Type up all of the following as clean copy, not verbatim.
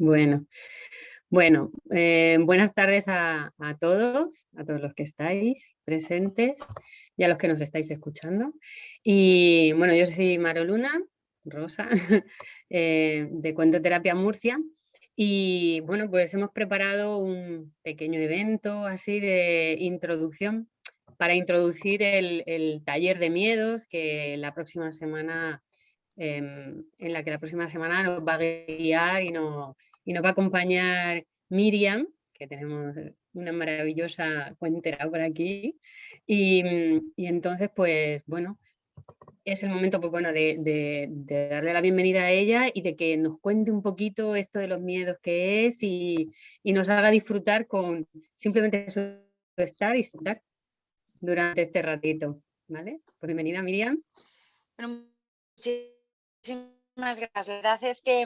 Bueno, buenas tardes a todos los que estáis presentes y a los que nos estáis escuchando. Y bueno, yo soy Maroluna Rosa, de Cuentoterapia Murcia. Y bueno, pues hemos preparado un pequeño evento así de introducción para introducir el taller de miedos que la próxima semana, en la que la próxima semana nos va a guiar y nos va a acompañar Miriam, que tenemos una maravillosa cuentera por aquí. Y entonces, pues bueno, es el momento pues, bueno, de darle la bienvenida a ella y de que nos cuente un poquito esto de los miedos que es y nos haga disfrutar con simplemente su estar y disfrutar durante este ratito. ¿Vale? Pues bienvenida, Miriam. Bueno, muchísimas gracias. La verdad es que,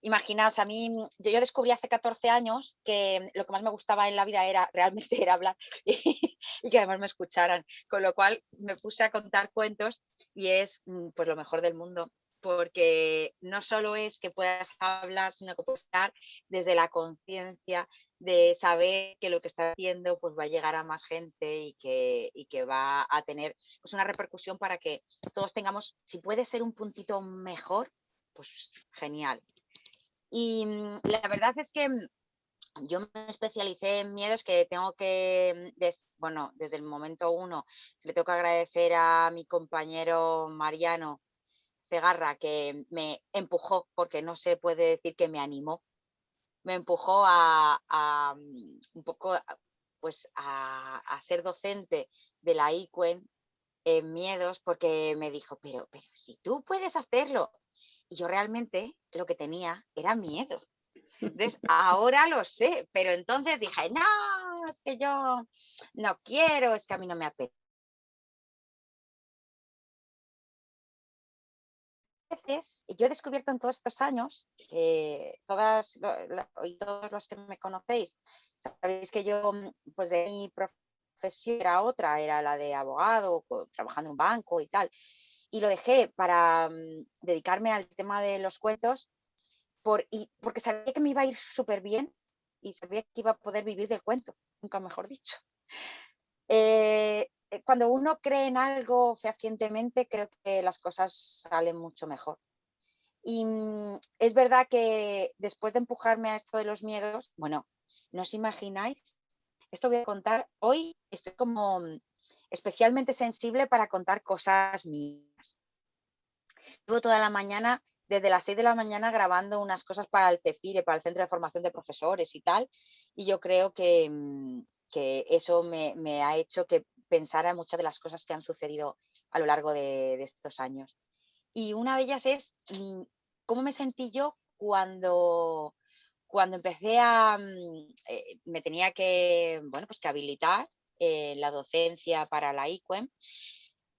imaginaos, a mí, yo descubrí hace 14 años que lo que más me gustaba en la vida era realmente era hablar y que además me escucharan, con lo cual me puse a contar cuentos y es pues lo mejor del mundo, porque no solo es que puedas hablar, sino que puedes hablar desde la conciencia de saber que lo que estás haciendo pues va a llegar a más gente y que va a tener pues una repercusión para que todos tengamos, si puede ser un puntito mejor, pues genial. Y la verdad es que yo me especialicé en miedos que tengo que, bueno, desde el momento uno, le tengo que agradecer a mi compañero Mariano Cegarra, que me empujó, porque no se puede decir que me animó, me empujó a un poco pues a ser docente de la ICUEN en miedos, porque me dijo, pero si tú puedes hacerlo. Y yo realmente lo que tenía era miedo. Entonces, ahora lo sé, pero entonces dije, no, es que yo no quiero, es que a mí no me apetece. Yo he descubierto en todos estos años, y todos los que me conocéis, sabéis que yo, pues de mi profesión era otra, era la de abogado, trabajando en un banco y tal. Y lo dejé para dedicarme al tema de los cuentos porque sabía que me iba a ir súper bien y sabía que iba a poder vivir del cuento, nunca mejor dicho. Cuando uno cree en algo fehacientemente, creo que las cosas salen mucho mejor. Y es verdad que después de empujarme a esto de los miedos, bueno, no os imagináis, esto voy a contar, hoy estoy como especialmente sensible para contar cosas mías. Llevo toda la mañana, desde las 6 de la mañana, grabando unas cosas para el CEFIRE, para el Centro de Formación de Profesores y tal, y yo creo que eso me ha hecho que pensara en muchas de las cosas que han sucedido a lo largo de estos años. Y una de ellas es cómo me sentí yo cuando empecé me tenía que, bueno, pues que habilitar la docencia para la ICUEM,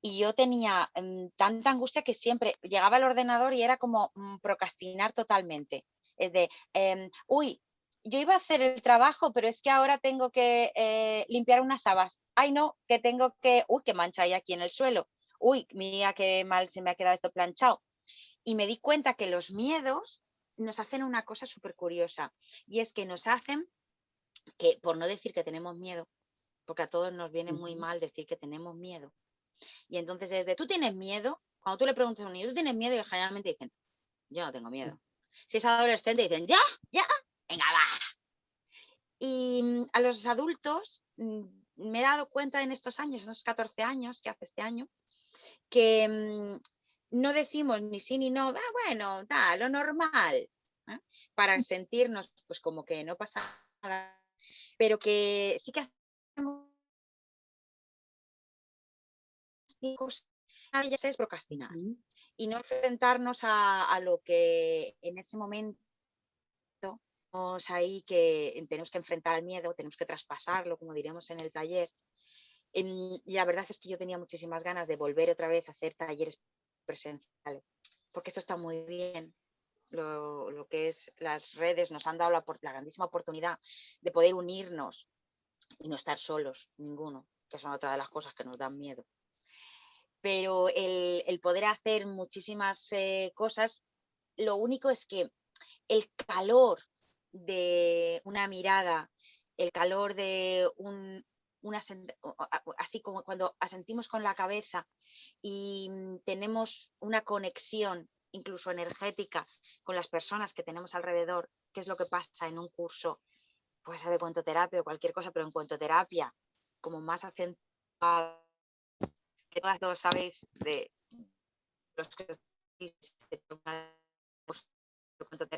y yo tenía tanta angustia que siempre llegaba al ordenador y era como procrastinar totalmente. Es de, uy, yo iba a hacer el trabajo, pero es que ahora tengo que limpiar unas habas. Ay, no, que tengo que, uy, qué mancha hay aquí en el suelo. Uy, mira qué mal se me ha quedado esto planchado. Y me di cuenta que los miedos nos hacen una cosa súper curiosa, y es que nos hacen que, por no decir que tenemos miedo, porque a todos nos viene muy mal decir que tenemos miedo, y entonces es de, ¿tú tienes miedo? Cuando tú le preguntas a un niño, ¿tú tienes miedo? Y generalmente dicen, yo no tengo miedo. Si es adolescente, dicen, ya, ya, venga, va. Y a los adultos me he dado cuenta en estos años, en estos 14 años que hace este año, que no decimos ni sí ni no, bueno, da, lo normal, ¿eh? Para sentirnos pues como que no pasa nada, pero que sí que hacemos cosas, una de ellas es procrastinar y no enfrentarnos a lo que en ese momento tenemos ahí, que tenemos que enfrentar el miedo, tenemos que traspasarlo, como diremos en el taller. Y la verdad es que yo tenía muchísimas ganas de volver otra vez a hacer talleres presenciales, porque esto está muy bien. Lo que es las redes nos han dado la grandísima oportunidad de poder unirnos y no estar solos ninguno, que son otra de las cosas que nos dan miedo. Pero el poder hacer muchísimas cosas, lo único es que el calor de una mirada, el calor de así como cuando asentimos con la cabeza y tenemos una conexión incluso energética con las personas que tenemos alrededor, que es lo que pasa en un curso pues de cuentoterapia o cualquier cosa, pero en cuentoterapia, como más acentuada, que todos sabéis de los que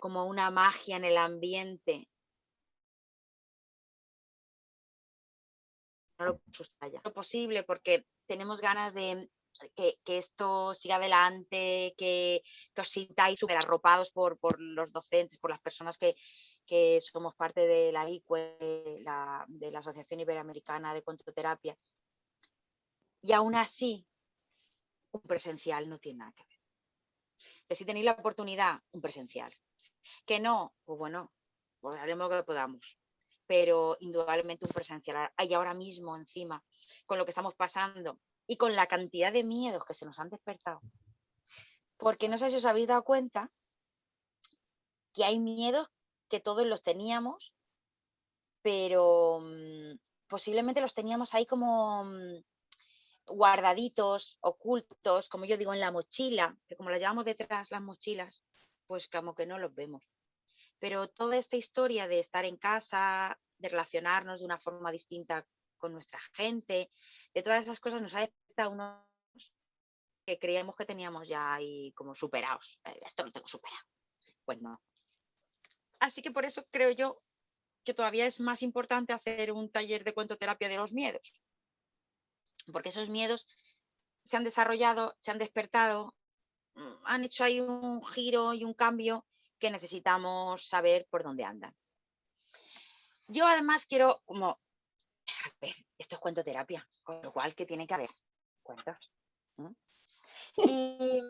como una magia en el ambiente. No lo sustraya. Lo posible porque tenemos ganas de que esto siga adelante, que os sintáis súper arropados por los docentes, por las personas que somos parte de la ICUE, de la Asociación Iberoamericana de Cuentoterapia. Y aún así, un presencial no tiene nada que ver. Que si tenéis la oportunidad, un presencial. Que no, pues bueno, pues haremos lo que podamos. Pero indudablemente un presencial. Hay ahora mismo encima, con lo que estamos pasando y con la cantidad de miedos que se nos han despertado. Porque no sé si os habéis dado cuenta que hay miedos que todos los teníamos, pero posiblemente los teníamos ahí como guardaditos, ocultos, como yo digo, en la mochila, que como las llevamos detrás las mochilas, pues como que no los vemos. Pero toda esta historia de estar en casa, de relacionarnos de una forma distinta con nuestra gente, de todas esas cosas nos ha despertado unos que creíamos que teníamos ya ahí como superados. Esto lo tengo superado. Pues no. Así que por eso creo yo que todavía es más importante hacer un taller de cuentoterapia de los miedos. Porque esos miedos se han desarrollado, se han despertado, han hecho ahí un giro y un cambio que necesitamos saber por dónde andan. Yo además quiero como, a ver, esto es cuentoterapia, con lo cual, ¿qué tiene que haber? Cuentos. Y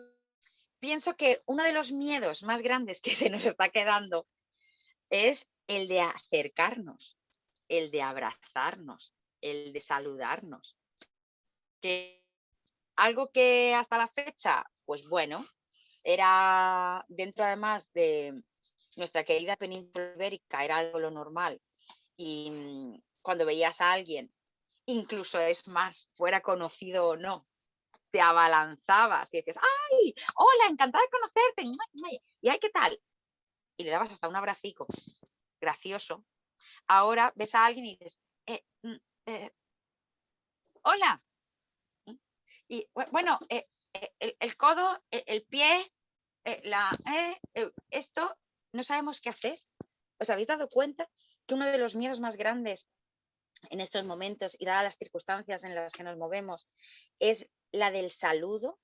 pienso que uno de los miedos más grandes que se nos está quedando es el de acercarnos, el de abrazarnos, el de saludarnos. Que algo que hasta la fecha, pues bueno, era dentro además de nuestra querida península ibérica, era algo lo normal. Y cuando veías a alguien, incluso es más, fuera conocido o no, te abalanzabas y decías, ¡ay! Hola, encantada de conocerte. ¿Y ay, qué tal? Y le dabas hasta un abracico gracioso. Ahora ves a alguien y dices, hola. Y bueno, el codo, el pie, esto, no sabemos qué hacer. ¿Os habéis dado cuenta que uno de los miedos más grandes en estos momentos y dadas las circunstancias en las que nos movemos es la del saludo,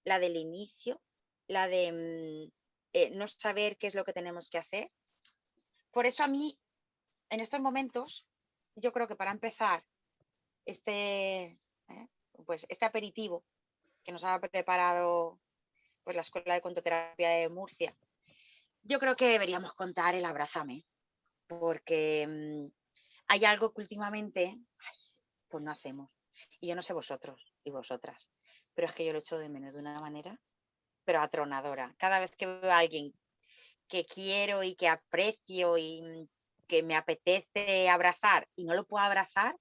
la del inicio, la de no saber qué es lo que tenemos que hacer? Por eso a mí, en estos momentos, yo creo que para empezar pues este aperitivo que nos ha preparado pues la Escuela de Contoterapia de Murcia, yo creo que deberíamos contar el abrázame, porque hay algo que últimamente pues no hacemos. Y yo no sé vosotros y vosotras, pero es que yo lo echo de menos de una manera, pero atronadora. Cada vez que veo a alguien que quiero y que aprecio y que me apetece abrazar y no lo puedo abrazar,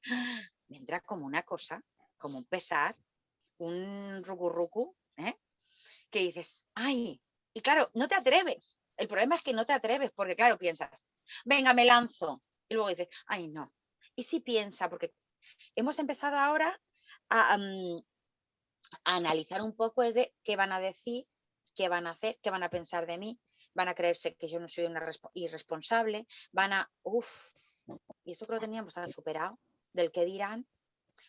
me entra como una cosa, como un pesar, un rucurrucu, que dices, ay, y claro, no te atreves. El problema es que no te atreves porque, claro, piensas, venga, me lanzo. Y luego dices, ay, no. Y sí piensa, porque hemos empezado ahora a analizar un poco es de qué van a decir, qué van a hacer, qué van a pensar de mí, van a creerse que yo no soy una irresponsable, y esto que lo teníamos tan superado, del que dirán,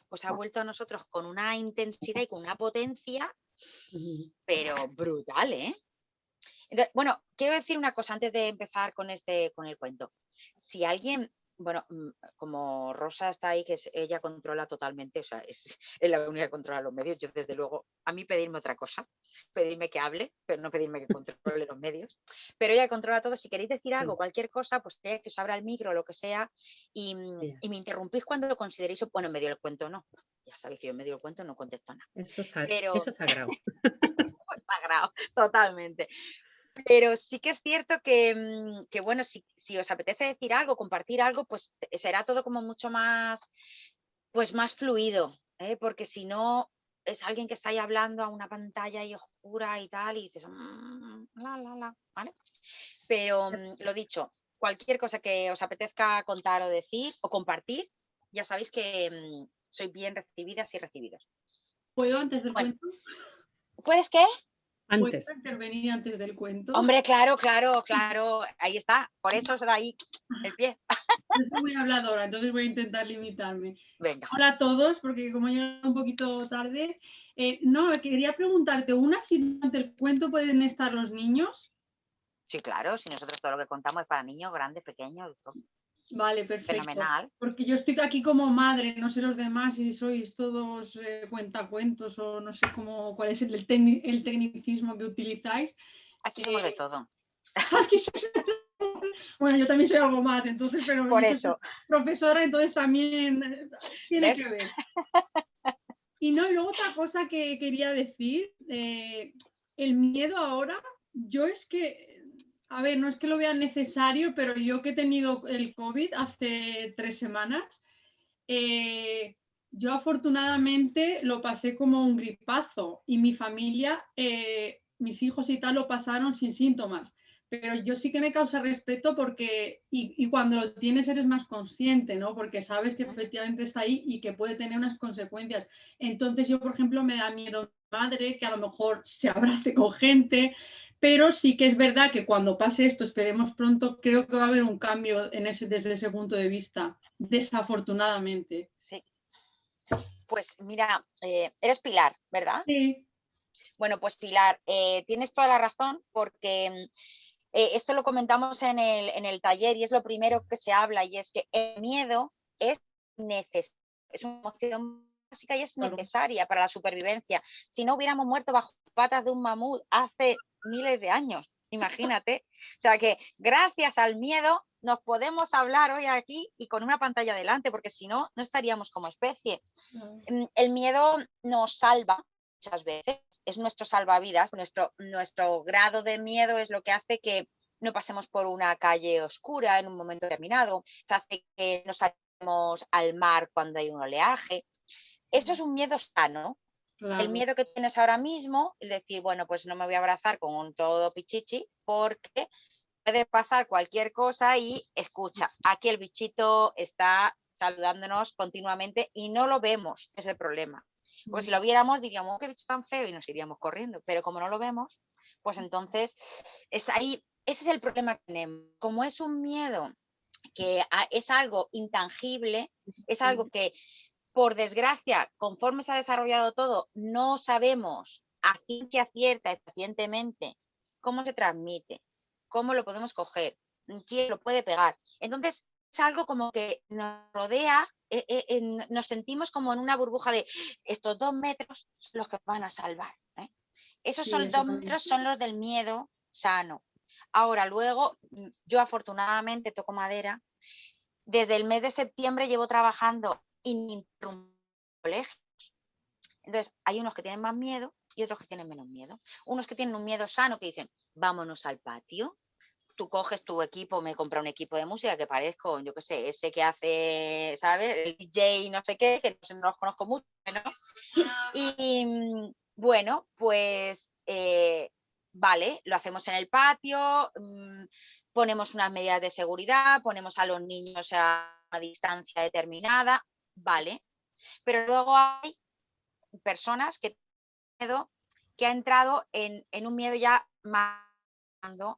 pues ha vuelto a nosotros con una intensidad y con una potencia, pero brutal, ¿eh? Entonces, bueno, quiero decir una cosa antes de empezar con el cuento. Si alguien, bueno, como Rosa está ahí, ella controla totalmente, o sea, es la única que controla los medios. Yo, desde luego, a mí pedirme otra cosa, pedirme que hable, pero no pedirme que controle los medios. Pero ella controla todo. Si queréis decir algo, cualquier cosa, pues que os abra el micro o lo que sea, y me interrumpís cuando lo consideréis. Bueno, en medio del cuento no. Ya sabéis que yo en medio del cuento no contesto nada. Eso es sagrado. Sagrado, totalmente. Pero sí que es cierto que bueno, si os apetece decir algo, compartir algo, pues será todo como mucho más, pues más fluido, ¿eh? Porque si no, es alguien que está ahí hablando a una pantalla ahí oscura y tal, y dices, ¿vale? Pero lo dicho, cualquier cosa que os apetezca contar o decir o compartir, ya sabéis que sois bien recibidas y recibidos. ¿Puedo antes del Bueno, cuento? ¿puedes qué? ¿Puedo Antes. intervenir antes del cuento? Hombre, claro, claro, claro, ahí está, por eso os da ahí el pie. Yo soy muy habladora, entonces voy a intentar limitarme. Venga. Hola a todos, porque como he llegado un poquito tarde, no, quería preguntarte, si durante el cuento pueden estar los niños. Sí, claro, si nosotros todo lo que contamos es para niños, grandes, pequeños, todo. Vale, perfecto. Fenomenal. Porque yo estoy aquí como madre, no sé los demás si sois todos cuentacuentos o no sé cuál es el tecnicismo que utilizáis. Aquí somos de todo. Aquí bueno, yo también soy algo más, entonces, pero Por yo soy eso. profesora, entonces también tiene ¿Ves? que ver. Y no, y luego otra cosa que quería decir, el miedo ahora, yo es que, a ver, no es que lo vea necesario, pero yo que he tenido el COVID hace 3 semanas, yo afortunadamente lo pasé como un gripazo y mi familia, mis hijos y tal, lo pasaron sin síntomas. Pero yo sí que me causa respeto porque, y cuando lo tienes eres más consciente, ¿no? Porque sabes que efectivamente está ahí y que puede tener unas consecuencias. Entonces yo, por ejemplo, me da miedo mi madre, que a lo mejor se abrace con gente, pero sí que es verdad que cuando pase esto, esperemos pronto, creo que va a haber un cambio desde ese punto de vista, desafortunadamente. Sí. Pues mira, eres Pilar, ¿verdad? Sí. Bueno, pues Pilar, tienes toda la razón porque esto lo comentamos en el taller y es lo primero que se habla y es que el miedo es necesario, es una emoción básica y es necesaria para la supervivencia. Si no hubiéramos muerto bajo las patas de un mamut hace miles de años, imagínate. O sea que gracias al miedo nos podemos hablar hoy aquí y con una pantalla delante, porque si no, no estaríamos como especie. El miedo nos salva muchas veces, es nuestro salvavidas, nuestro grado de miedo es lo que hace que no pasemos por una calle oscura en un momento determinado, hace que no salgamos al mar cuando hay un oleaje. Eso es un miedo sano. Claro. El miedo que tienes ahora mismo, es decir, bueno, pues no me voy a abrazar con un todo pichichi porque puede pasar cualquier cosa y escucha, aquí el bichito está saludándonos continuamente y no lo vemos, es el problema. Pues si lo viéramos diríamos, oh, qué bicho tan feo y nos iríamos corriendo, pero como no lo vemos, pues entonces es ahí, ese es el problema que tenemos. Como es un miedo que es algo intangible, es algo que por desgracia, conforme se ha desarrollado todo, no sabemos a ciencia cierta y pacientemente cómo se transmite, cómo lo podemos coger, quién lo puede pegar. Entonces, es algo como que nos rodea, nos sentimos como en una burbuja de estos 2 metros son los que van a salvar. Esos Sí, 2 metros son los del miedo sano. Ahora, luego, yo afortunadamente toco madera. Desde el mes de septiembre llevo trabajando ininterrumpido en colegios. Entonces, hay unos que tienen más miedo y otros que tienen menos miedo. Unos que tienen un miedo sano que dicen, vámonos al patio. Tú coges tu equipo, me compra un equipo de música que parezco, yo qué sé, ese que hace, ¿sabes? El DJ no sé qué, que no los conozco mucho, ¿no? Y bueno, pues vale, lo hacemos en el patio, ponemos unas medidas de seguridad, ponemos a los niños a una distancia determinada, vale. Pero luego hay personas que tienen miedo, que ha entrado en un miedo ya más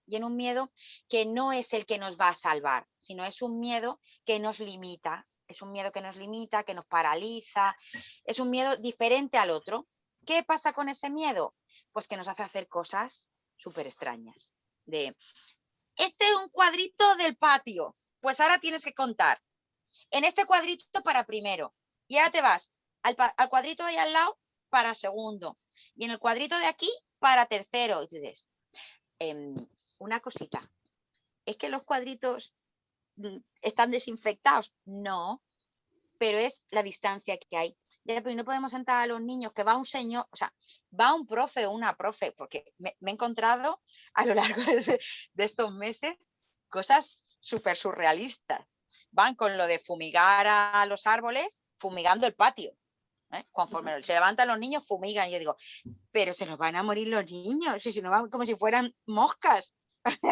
y en un miedo que no es el que nos va a salvar, sino es un miedo que nos limita, es un miedo que nos limita, que nos paraliza, es un miedo diferente al otro. ¿Qué pasa con ese miedo? Pues que nos hace hacer cosas súper extrañas. Este es un cuadrito del patio, pues ahora tienes que contar en este cuadrito para primero y ahora te vas al cuadrito de ahí al lado para segundo y en el cuadrito de aquí para tercero. Y dices, una cosita, ¿es que los cuadritos están desinfectados? No, pero es la distancia que hay. Ya, pero no podemos sentar a los niños, que va un señor, o sea, va un profe o una profe, porque me he encontrado a lo largo de estos meses cosas súper surrealistas. Van con lo de fumigar a los árboles, fumigando el patio. Conforme se levantan los niños, fumigan. Y yo digo, pero se nos van a morir los niños, y se nos van como si fueran moscas.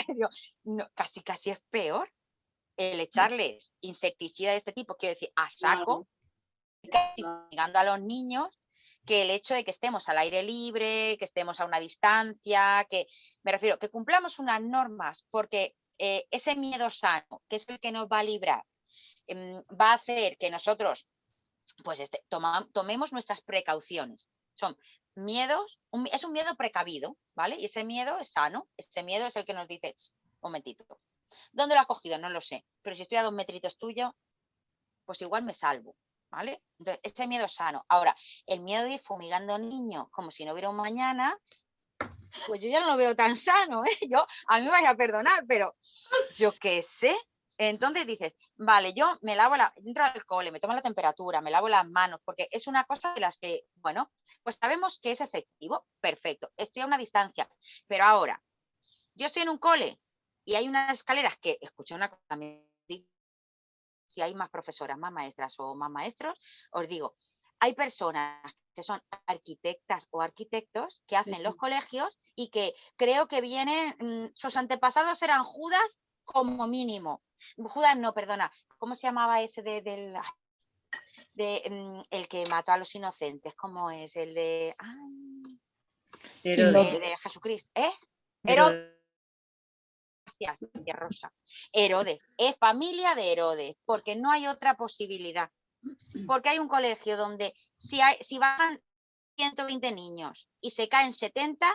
Digo, no, casi es peor el echarles insecticida de este tipo, quiero decir, a saco, fumigando a los niños, que el hecho de que estemos al aire libre, que estemos a una distancia, que me refiero, que cumplamos unas normas, porque ese miedo sano, que es el que nos va a librar, va a hacer que nosotros pues tomemos nuestras precauciones. Son miedos, es un miedo precavido, ¿vale? Y ese miedo es sano, ese miedo es el que nos dice, un momentito, ¿dónde lo has cogido? No lo sé, pero si estoy a 2 metritos tuyo, pues igual me salvo, ¿vale? Entonces, este miedo es sano. Ahora, el miedo de ir fumigando niños como si no hubiera un mañana, pues yo ya no lo veo tan sano, ¿eh? A mí me vais a perdonar, pero yo qué sé. Entonces dices, vale, yo me lavo entro al cole, me tomo la temperatura, me lavo las manos, porque es una cosa de las que, bueno, pues sabemos que es efectivo, perfecto, estoy a una distancia, pero ahora, yo estoy en un cole y hay unas escaleras que, escuché una cosa también, si hay más profesoras, más maestras o más maestros, os digo, hay personas que son arquitectas o arquitectos que hacen los colegios y que creo que vienen, sus antepasados eran Judas como mínimo. Judas no, perdona, ¿cómo se llamaba ese el que mató a los inocentes? ¿Cómo es? El de... de Jesucristo. Herodes. Gracias, Rosa. Herodes. Es familia de Herodes, porque no hay otra posibilidad. Porque hay un colegio donde si bajan 120 niños y se caen 70,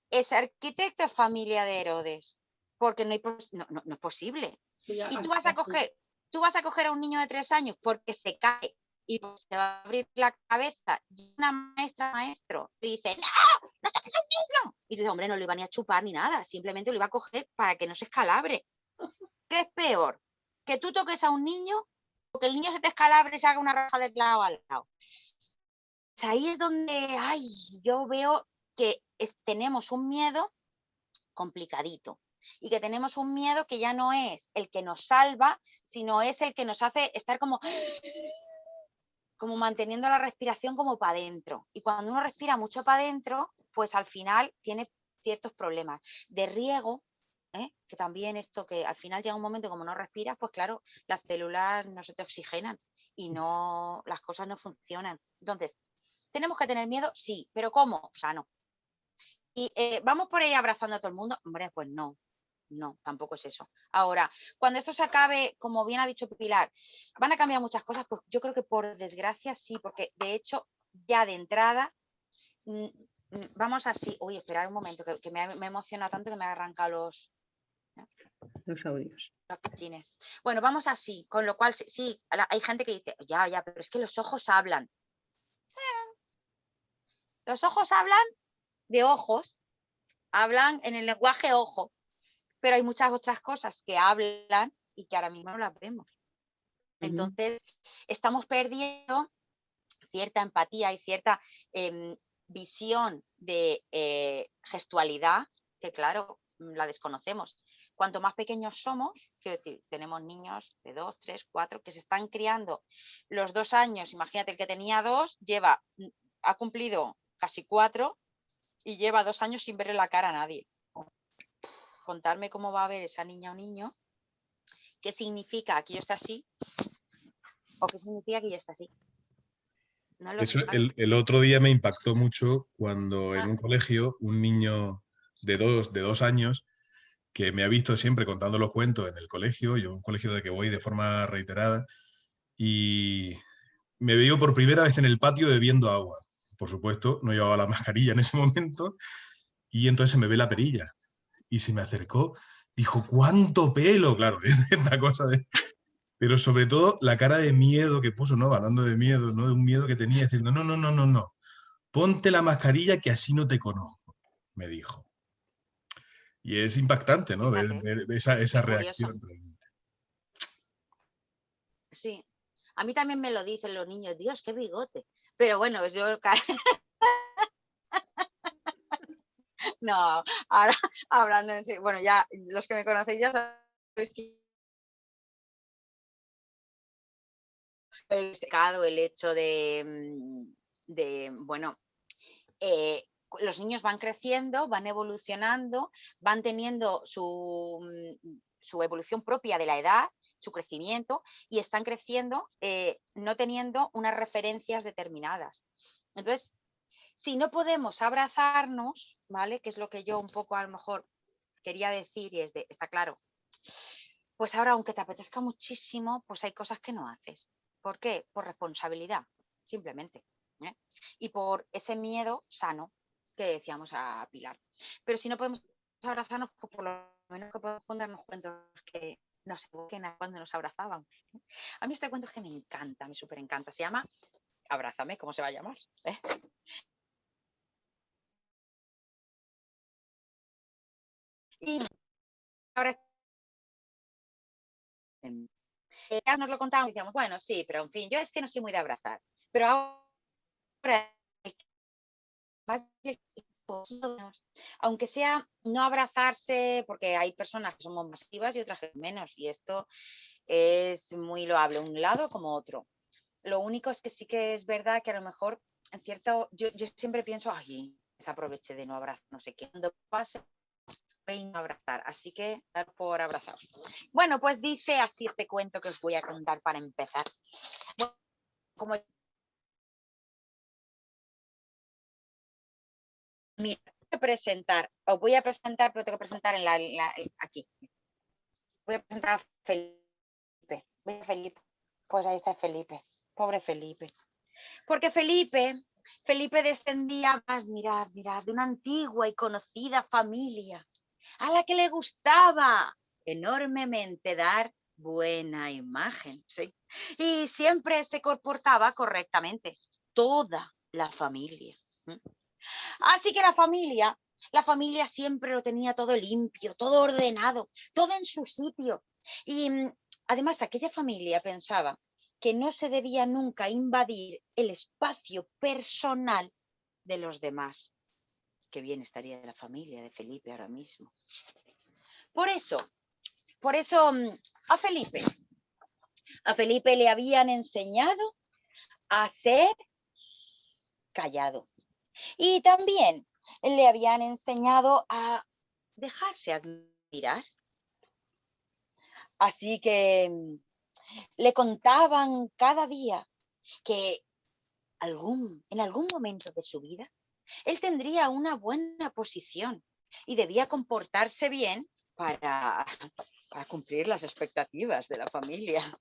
ese arquitecto es familia de Herodes, porque no es posible. Sí, y tú vas a coger a un niño de 3 años porque se cae y se va a abrir la cabeza, y una maestro te dice, no toques a un niño. Y dice, hombre, no lo iba ni a chupar ni nada, simplemente lo iba a coger para que no se escalabre. ¿Qué es peor? ¿Que tú toques a un niño o que el niño se te escalabre y se haga una raja de clavo al lado? Pues ahí es donde yo veo que tenemos un miedo complicadito y que tenemos un miedo que ya no es el que nos salva, sino es el que nos hace estar como manteniendo la respiración como para adentro. Y cuando uno respira mucho para adentro, pues al final tiene ciertos problemas de riego, que también esto que al final llega un momento como no respiras, pues claro, las células no se te oxigenan y no, las cosas no funcionan. Entonces, ¿tenemos que tener miedo? Sí, pero ¿cómo? Sano. Y vamos por ahí abrazando a todo el mundo. Hombre, pues no, tampoco es eso. Ahora, cuando esto se acabe, como bien ha dicho Pilar, van a cambiar muchas cosas, pues yo creo que por desgracia sí, porque de hecho ya de entrada vamos así. Uy, esperad un momento, que me emociona tanto que me ha arrancado los audios. Los pichines. Bueno, vamos así, con lo cual sí, hay gente que dice, ya, pero es que los ojos hablan. Los ojos hablan de ojos, hablan en el lenguaje ojo, pero hay muchas otras cosas que hablan y que ahora mismo no las vemos. Entonces, estamos perdiendo cierta empatía y cierta visión de gestualidad, que claro, la desconocemos. Cuanto más pequeños somos, quiero decir, tenemos niños de 2, 3, 4 que se están criando los 2 años, imagínate, el que tenía 2 ha cumplido casi 4 y lleva 2 años sin verle la cara a nadie. Contarme cómo va a ver esa niña o niño, qué significa que yo esté así o qué significa que yo esté así. No lo Eso, sé. el otro día me impactó mucho cuando en un colegio un niño de 2 años que me ha visto siempre contando los cuentos en el colegio, yo un colegio de que voy de forma reiterada, y me veo por primera vez en el patio bebiendo agua. Por supuesto, no llevaba la mascarilla en ese momento, y entonces se me ve la perilla. Y se me acercó, dijo, ¿cuánto pelo? Claro, esta cosa de... Pero sobre todo la cara de miedo que puso, ¿no? Hablando de miedo, ¿no? De un miedo que tenía, diciendo, no. Ponte la mascarilla que así no te conozco, me dijo. Y es impactante, ¿no? Ver esa reacción. Sí. A mí también me lo dicen los niños, Dios, qué bigote. Pero bueno, pues yo... No, ahora hablando en serio, bueno, ya los que me conocéis ya sabéis que he destacado el hecho de bueno, los niños van creciendo, van evolucionando, van teniendo su evolución propia de la edad, su crecimiento, y están creciendo no teniendo unas referencias determinadas. Entonces, si no podemos abrazarnos, ¿vale? Que es lo que yo un poco a lo mejor quería decir, y está claro, pues ahora aunque te apetezca muchísimo, pues hay cosas que no haces. ¿Por qué? Por responsabilidad, simplemente. Y por ese miedo sano que decíamos a Pilar. Pero si no podemos abrazarnos, pues por lo menos que podemos ponernos cuentos que nos evoquen a cuando nos abrazaban. A mí este cuento es que me encanta, me súper encanta. Se llama Abrázame, ¿cómo se va a llamar? Y ahora ya nos lo contábamos y decíamos, bueno, sí, pero en fin, yo es que no soy muy de abrazar. Pero ahora, aunque sea no abrazarse, porque hay personas que somos masivas y otras que menos, y esto es muy loable, un lado como otro. Lo único es que sí que es verdad que a lo mejor, en cierto, yo siempre pienso, ay, desaproveché de no abrazar, no sé qué, cuando pase, voy a no abrazar, así que dar por abrazados. Bueno, pues dice así este cuento que os voy a contar para empezar. Bueno, como mira, os voy a presentar, pero tengo que presentar aquí. Voy a presentar a Felipe. Pues ahí está Felipe. Pobre Felipe. Porque Felipe descendía, mirad, de una antigua y conocida familia a la que le gustaba enormemente dar buena imagen, ¿sí? Y siempre se comportaba correctamente, toda la familia. Así que la familia siempre lo tenía todo limpio, todo ordenado, todo en su sitio. Y además aquella familia pensaba que no se debía nunca invadir el espacio personal de los demás. Qué bien estaría la familia de Felipe ahora mismo. Por eso a Felipe le habían enseñado a ser callado. Y también le habían enseñado a dejarse admirar. Así que le contaban cada día que en algún momento de su vida él tendría una buena posición y debía comportarse bien para cumplir las expectativas de la familia.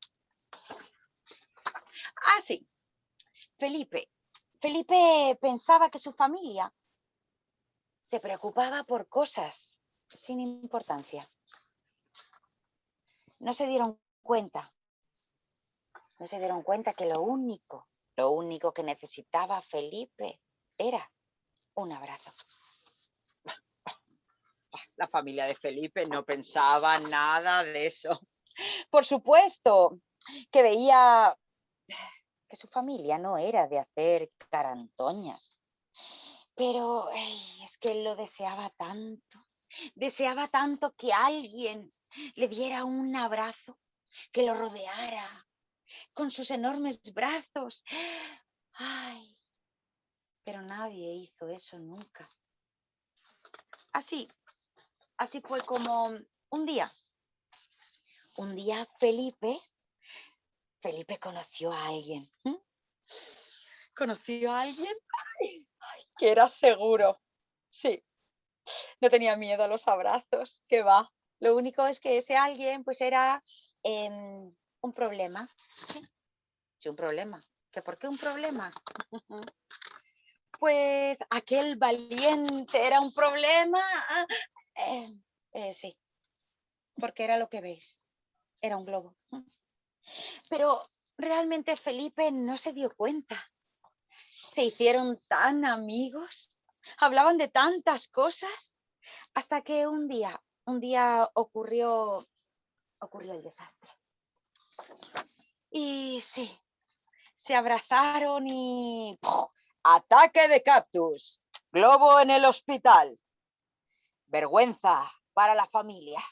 Así, Felipe pensaba que su familia se preocupaba por cosas sin importancia. No se dieron cuenta que lo único que necesitaba Felipe era un abrazo. La familia de Felipe no pensaba nada de eso. Por supuesto que veía que su familia no era de hacer carantoñas, pero es que él lo deseaba tanto que alguien le diera un abrazo, que lo rodeara con sus enormes brazos. Ay, pero nadie hizo eso nunca. Así fue como un día Felipe conoció a alguien. ¿Conoció a alguien? Ay, que era seguro. Sí, no tenía miedo a los abrazos, que va. Lo único es que ese alguien pues era un problema. Sí, un problema. ¿Que por qué un problema? Pues aquel valiente era un problema. Sí, porque era lo que veis. Era un globo. Pero realmente Felipe no se dio cuenta. Se hicieron tan amigos, hablaban de tantas cosas, hasta que un día ocurrió el desastre. Y sí, Se abrazaron y ¡puf! Ataque de cactus, globo en el hospital. Vergüenza para la familia.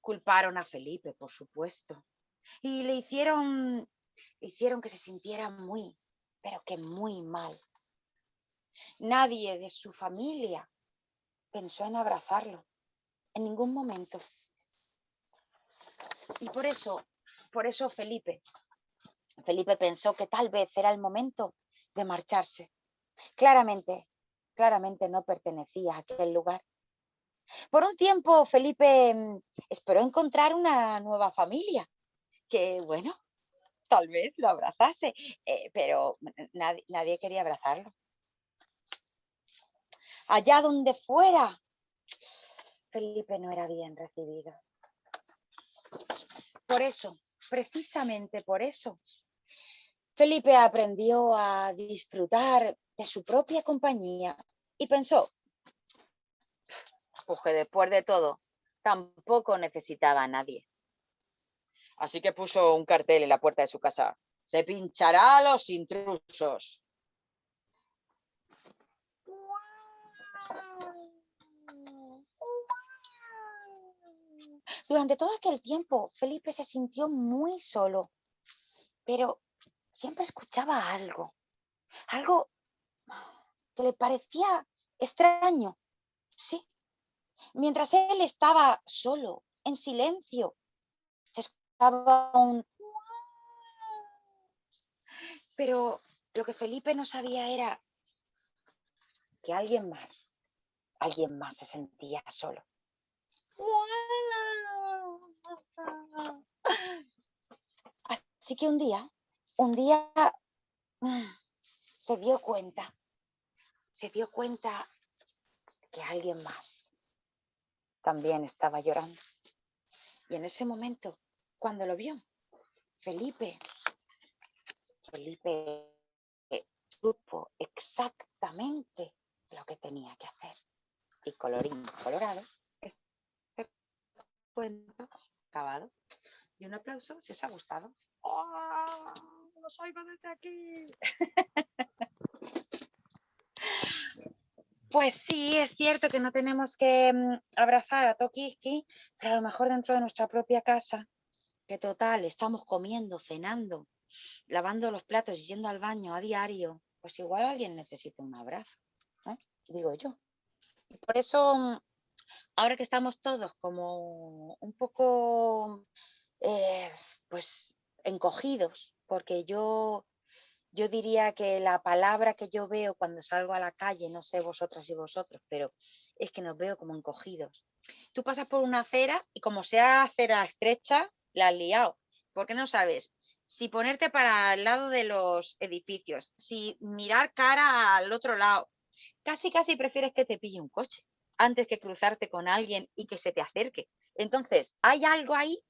Culparon a Felipe, por supuesto, y le hicieron que se sintiera muy, pero que muy mal. Nadie de su familia pensó en abrazarlo, en ningún momento. Y por eso Felipe pensó que tal vez era el momento de marcharse. Claramente no pertenecía a aquel lugar. Por un tiempo Felipe esperó encontrar una nueva familia, que bueno, tal vez lo abrazase, pero nadie quería abrazarlo. Allá donde fuera, Felipe no era bien recibido. Por eso, precisamente por eso, Felipe aprendió a disfrutar de su propia compañía y pensó, pues que después de todo, tampoco necesitaba a nadie. Así que puso un cartel en la puerta de su casa. Se pinchará a los intrusos. Durante todo aquel tiempo, Felipe se sintió muy solo, pero siempre escuchaba algo que le parecía extraño. Sí, mientras él estaba solo, en silencio, se escuchaba un... Pero lo que Felipe no sabía era que alguien más se sentía solo. Así que un día se dio cuenta que alguien más también estaba llorando. Y en ese momento, cuando lo vio, Felipe supo exactamente lo que tenía que hacer. Y colorín colorado, este cuento acabado. Y un aplauso si os ha gustado. ¡Oh! ¡Los oigo desde aquí! Pues sí, es cierto que no tenemos que abrazar a Tokiski, pero a lo mejor dentro de nuestra propia casa, que total, estamos comiendo, cenando, lavando los platos y yendo al baño a diario, pues igual alguien necesita un abrazo, ¿no? Digo yo. Y por eso, ahora que estamos todos como un poco, pues, encogidos, porque yo diría que la palabra que yo veo cuando salgo a la calle, no sé vosotras y vosotros, pero es que nos veo como encogidos. Tú pasas por una acera y como sea acera estrecha, la has liado, porque no sabes si ponerte para el lado de los edificios, si mirar cara al otro lado. Casi prefieres que te pille un coche antes que cruzarte con alguien y que se te acerque. Entonces, hay algo ahí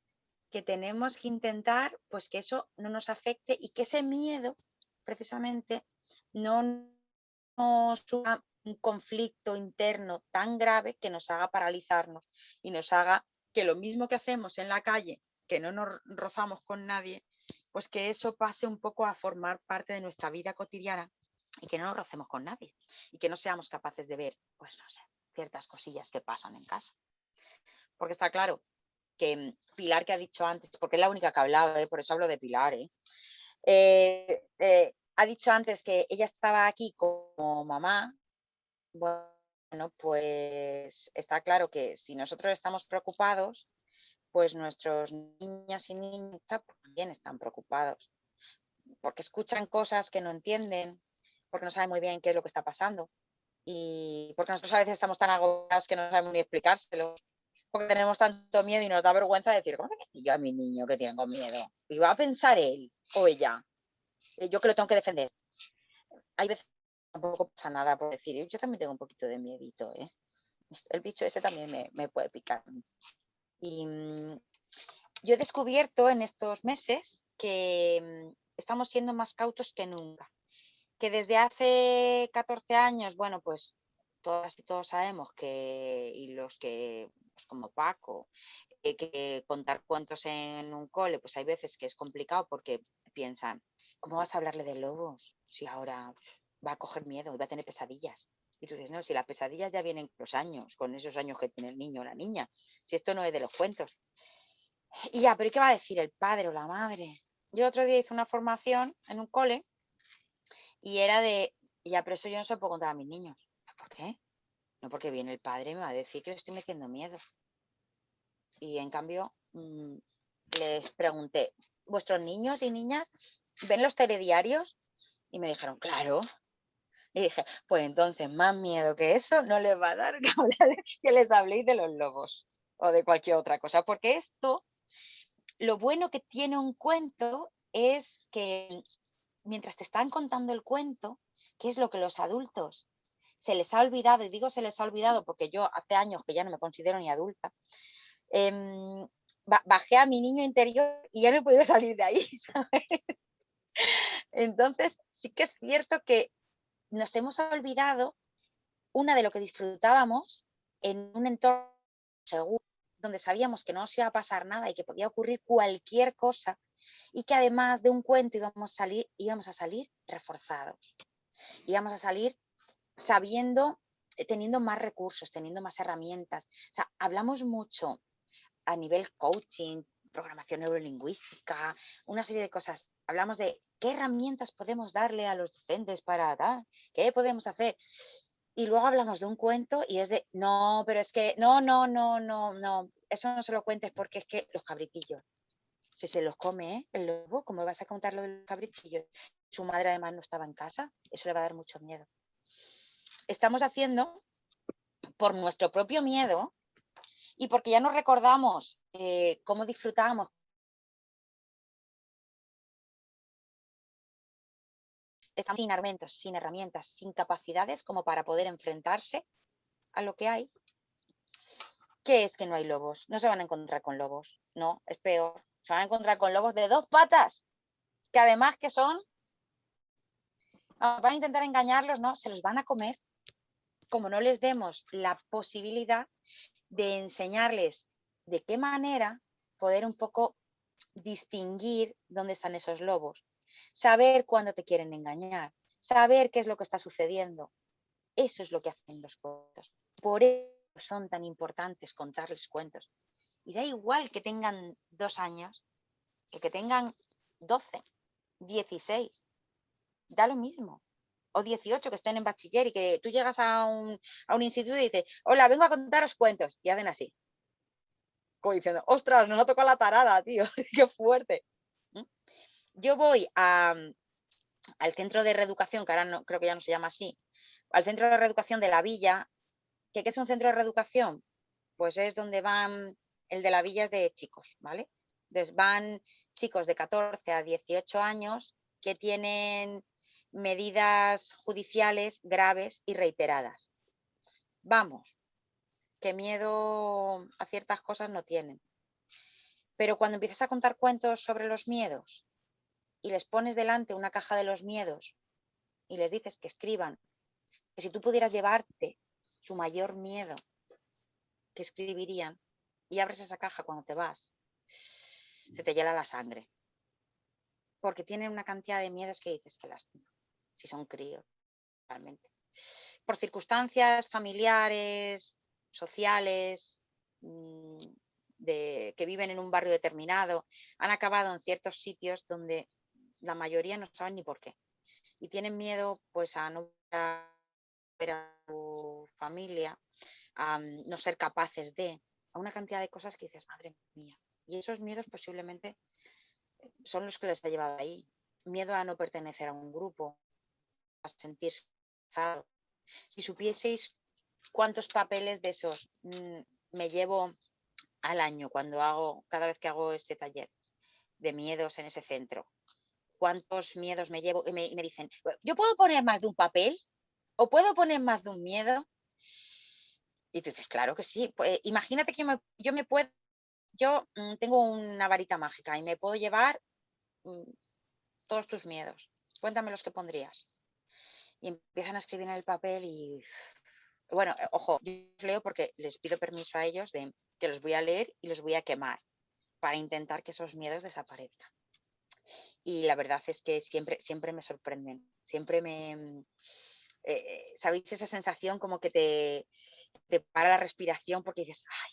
que tenemos que intentar, pues que eso no nos afecte y que ese miedo precisamente no nos suba un conflicto interno tan grave que nos haga paralizarnos y nos haga que lo mismo que hacemos en la calle, que no nos rozamos con nadie, pues que eso pase un poco a formar parte de nuestra vida cotidiana y que no nos rocemos con nadie y que no seamos capaces de ver, pues no sé, ciertas cosillas que pasan en casa. Porque está claro que Pilar, que ha dicho antes, porque es la única que ha hablado, por eso hablo de Pilar, ha dicho antes que ella estaba aquí como mamá. Bueno, pues está claro que si nosotros estamos preocupados, pues nuestros niñas y niños también están preocupados, porque escuchan cosas que no entienden, porque no saben muy bien qué es lo que está pasando y porque nosotros a veces estamos tan agobiados que no sabemos ni explicárselo, porque tenemos tanto miedo y nos da vergüenza decir, ¿cómo que yo a mi niño que tengo miedo? Y va a pensar él o ella, yo que lo tengo que defender. Hay veces que tampoco pasa nada por decir, yo también tengo un poquito de miedito, ¿eh? El bicho ese también me puede picar. Y yo he descubierto en estos meses que estamos siendo más cautos que nunca. Que desde hace 14 años, bueno, pues todas y todos sabemos que, y los que, pues como Paco, que contar cuentos en un cole, pues hay veces que es complicado porque piensan, ¿cómo vas a hablarle de lobos si ahora va a coger miedo y va a tener pesadillas? Y tú dices, no, si las pesadillas ya vienen con los años, con esos años que tiene el niño o la niña, si esto no es de los cuentos. Y ya, pero ¿y qué va a decir el padre o la madre? Yo otro día hice una formación en un cole y era de, ya, pero eso yo no se lo puedo contar a mis niños. ¿Por qué? No, porque viene el padre y me va a decir que le estoy metiendo miedo. Y en cambio, les pregunté, ¿vuestros niños y niñas ven los telediarios? Y me dijeron, claro. Y dije, pues entonces más miedo que eso no les va a dar que les habléis de los lobos o de cualquier otra cosa. Porque esto, lo bueno que tiene un cuento es que mientras te están contando el cuento, ¿qué es lo que los adultos se les ha olvidado? Y digo se les ha olvidado porque yo hace años que ya no me considero ni adulta. Bajé a mi niño interior y ya no he podido salir de ahí, ¿sabes? Entonces, sí que es cierto que nos hemos olvidado una de lo que disfrutábamos en un entorno seguro, donde sabíamos que no nos iba a pasar nada y que podía ocurrir cualquier cosa y que además de un cuento íbamos a salir reforzados, íbamos a salir sabiendo, teniendo más recursos, teniendo más herramientas. O sea, hablamos mucho a nivel coaching, programación neurolingüística, una serie de cosas. Hablamos de qué herramientas podemos darle a los docentes para dar, qué podemos hacer. Y luego hablamos de un cuento y es de, no, pero es que, no, eso no se lo cuentes porque es que los cabritillos, si se los come el lobo, ¿cómo vas a contar lo de los cabritillos? Su madre además no estaba en casa, eso le va a dar mucho miedo. Estamos haciendo por nuestro propio miedo y porque ya nos recordamos cómo disfrutábamos. Estamos sin argumentos, sin herramientas, sin capacidades como para poder enfrentarse a lo que hay. ¿Qué es que no hay lobos? No se van a encontrar con lobos, no, es peor. Se van a encontrar con lobos de 2 patas, que además que son, van a intentar engañarlos, no, se los van a comer. Como no les demos la posibilidad de enseñarles de qué manera poder un poco distinguir dónde están esos lobos, saber cuándo te quieren engañar, saber qué es lo que está sucediendo. Eso es lo que hacen los cuentos. Por eso son tan importantes contarles cuentos. Y da igual que tengan 2 años, que tengan 12, 16, da lo mismo. O 18, que estén en bachiller y que tú llegas a un instituto y dices, hola, vengo a contaros cuentos. Y hacen así. Como diciendo, ostras, nos ha tocado la tarada, tío, qué fuerte. Yo voy al centro de reeducación, que ahora no, creo que ya no se llama así, al centro de reeducación de la villa. ¿Qué es un centro de reeducación? Pues es donde van, el de la villa es de chicos, ¿vale? Entonces van chicos de 14 a 18 años que tienen medidas judiciales graves y reiteradas. Vamos, que miedo a ciertas cosas no tienen. Pero cuando empiezas a contar cuentos sobre los miedos y les pones delante una caja de los miedos y les dices que escriban, que si tú pudieras llevarte su mayor miedo, que escribirían, y abres esa caja cuando te vas, se te hiela la sangre. Porque tienen una cantidad de miedos que dices que lástima, si son críos, realmente. Por circunstancias familiares, sociales, que viven en un barrio determinado, han acabado en ciertos sitios donde la mayoría no saben ni por qué. Y tienen miedo pues a no ver a su familia, a no ser capaces de, a una cantidad de cosas que dices, madre mía. Y esos miedos posiblemente son los que les ha llevado ahí. Miedo a no pertenecer a un grupo, a sentirse. Si supieseis cuántos papeles de esos me llevo al año cada vez que hago este taller de miedos en ese centro, cuántos miedos me llevo y me dicen, ¿yo puedo poner más de un papel? ¿O puedo poner más de un miedo? Y tú dices, claro que sí. Pues, imagínate que yo tengo una varita mágica y me puedo llevar todos tus miedos. Cuéntame los que pondrías. Y empiezan a escribir en el papel y, bueno, ojo, yo los leo porque les pido permiso a ellos de que los voy a leer y los voy a quemar para intentar que esos miedos desaparezcan. Y la verdad es que siempre me sorprenden, siempre me... ¿sabéis esa sensación como que te para la respiración porque dices, ¡ay,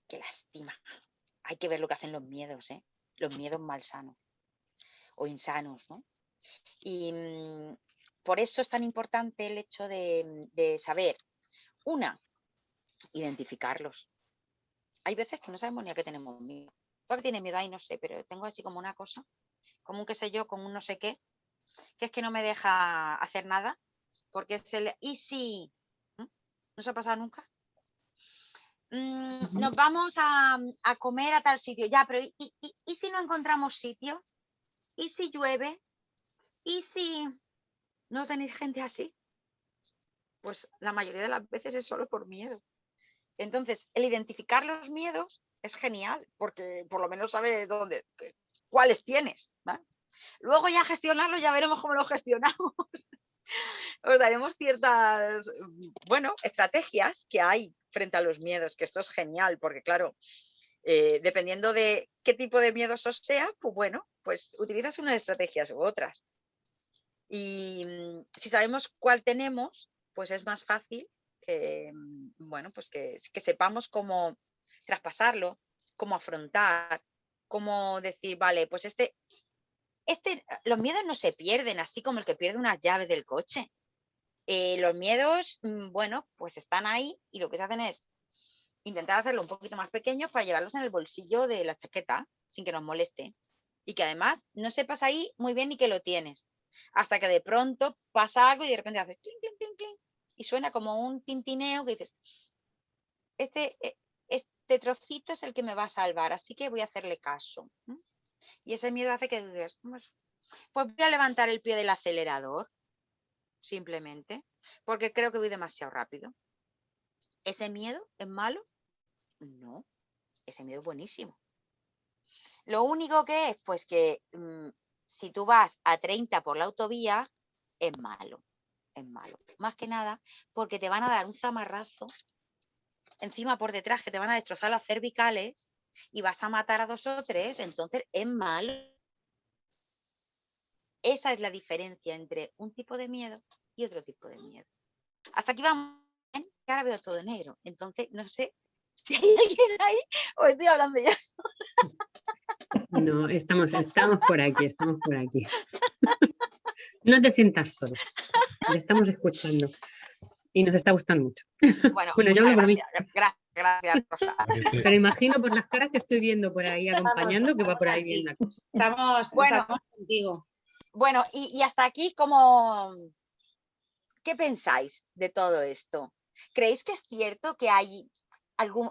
qué lástima! Hay que ver lo que hacen los miedos, ¿eh? Los miedos malsanos o insanos, ¿no? Y por eso es tan importante el hecho de saber, identificarlos. Hay veces que no sabemos ni a qué tenemos miedo. ¿Por qué tiene miedo? Ay, no sé, pero tengo así como una cosa, como un qué sé yo, como un no sé qué, que es que no me deja hacer nada, porque es el ¿y si? ¿No os ha pasado nunca? Nos vamos a comer a tal sitio, ya, pero ¿y si no encontramos sitio? ¿Y si llueve? ¿Y si no tenéis gente así? Pues la mayoría de las veces es solo por miedo. Entonces, el identificar los miedos es genial, porque por lo menos sabes cuáles tienes, ¿vale? Luego ya gestionarlos, ya veremos cómo lo gestionamos. Os daremos ciertas, estrategias que hay frente a los miedos, que esto es genial, porque claro, dependiendo de qué tipo de miedos os sea, pues bueno, pues utilizas unas estrategias u otras. Y si sabemos cuál tenemos, pues es más fácil que, pues que sepamos cómo traspasarlo, cómo afrontar, cómo decir, vale, pues los miedos no se pierden, así como el que pierde unas llaves del coche. Los miedos, pues están ahí y lo que se hacen es intentar hacerlo un poquito más pequeños para llevarlos en el bolsillo de la chaqueta sin que nos moleste. Y que además no sepas ahí muy bien ni que lo tienes. Hasta que de pronto pasa algo y de repente haces clink, clink, clink, clink, y suena como un tintineo que dices, este trocito es el que me va a salvar, así que voy a hacerle caso. Y ese miedo hace que dices, pues voy a levantar el pie del acelerador, simplemente, porque creo que voy demasiado rápido. ¿Ese miedo es malo? No, ese miedo es buenísimo. Lo único que es, pues que si tú vas a 30 por la autovía, es malo. Es malo. Más que nada porque te van a dar un zamarrazo encima por detrás que te van a destrozar las cervicales y vas a matar a 2 o 3, entonces es malo. Esa es la diferencia entre un tipo de miedo y otro tipo de miedo. Hasta aquí vamos bien, que ahora veo todo negro. Entonces, no sé si hay alguien ahí o estoy hablando ya. No, estamos por aquí, estamos por aquí. No te sientas solo, le estamos escuchando y nos está gustando mucho. Bueno, yo hablo por mí. Gracias, Rosa. Pero imagino por las caras que estoy viendo por ahí acompañando que va por ahí bien la cosa. Estamos contigo. Bueno, y hasta aquí, ¿qué pensáis de todo esto? ¿Creéis que es cierto que hay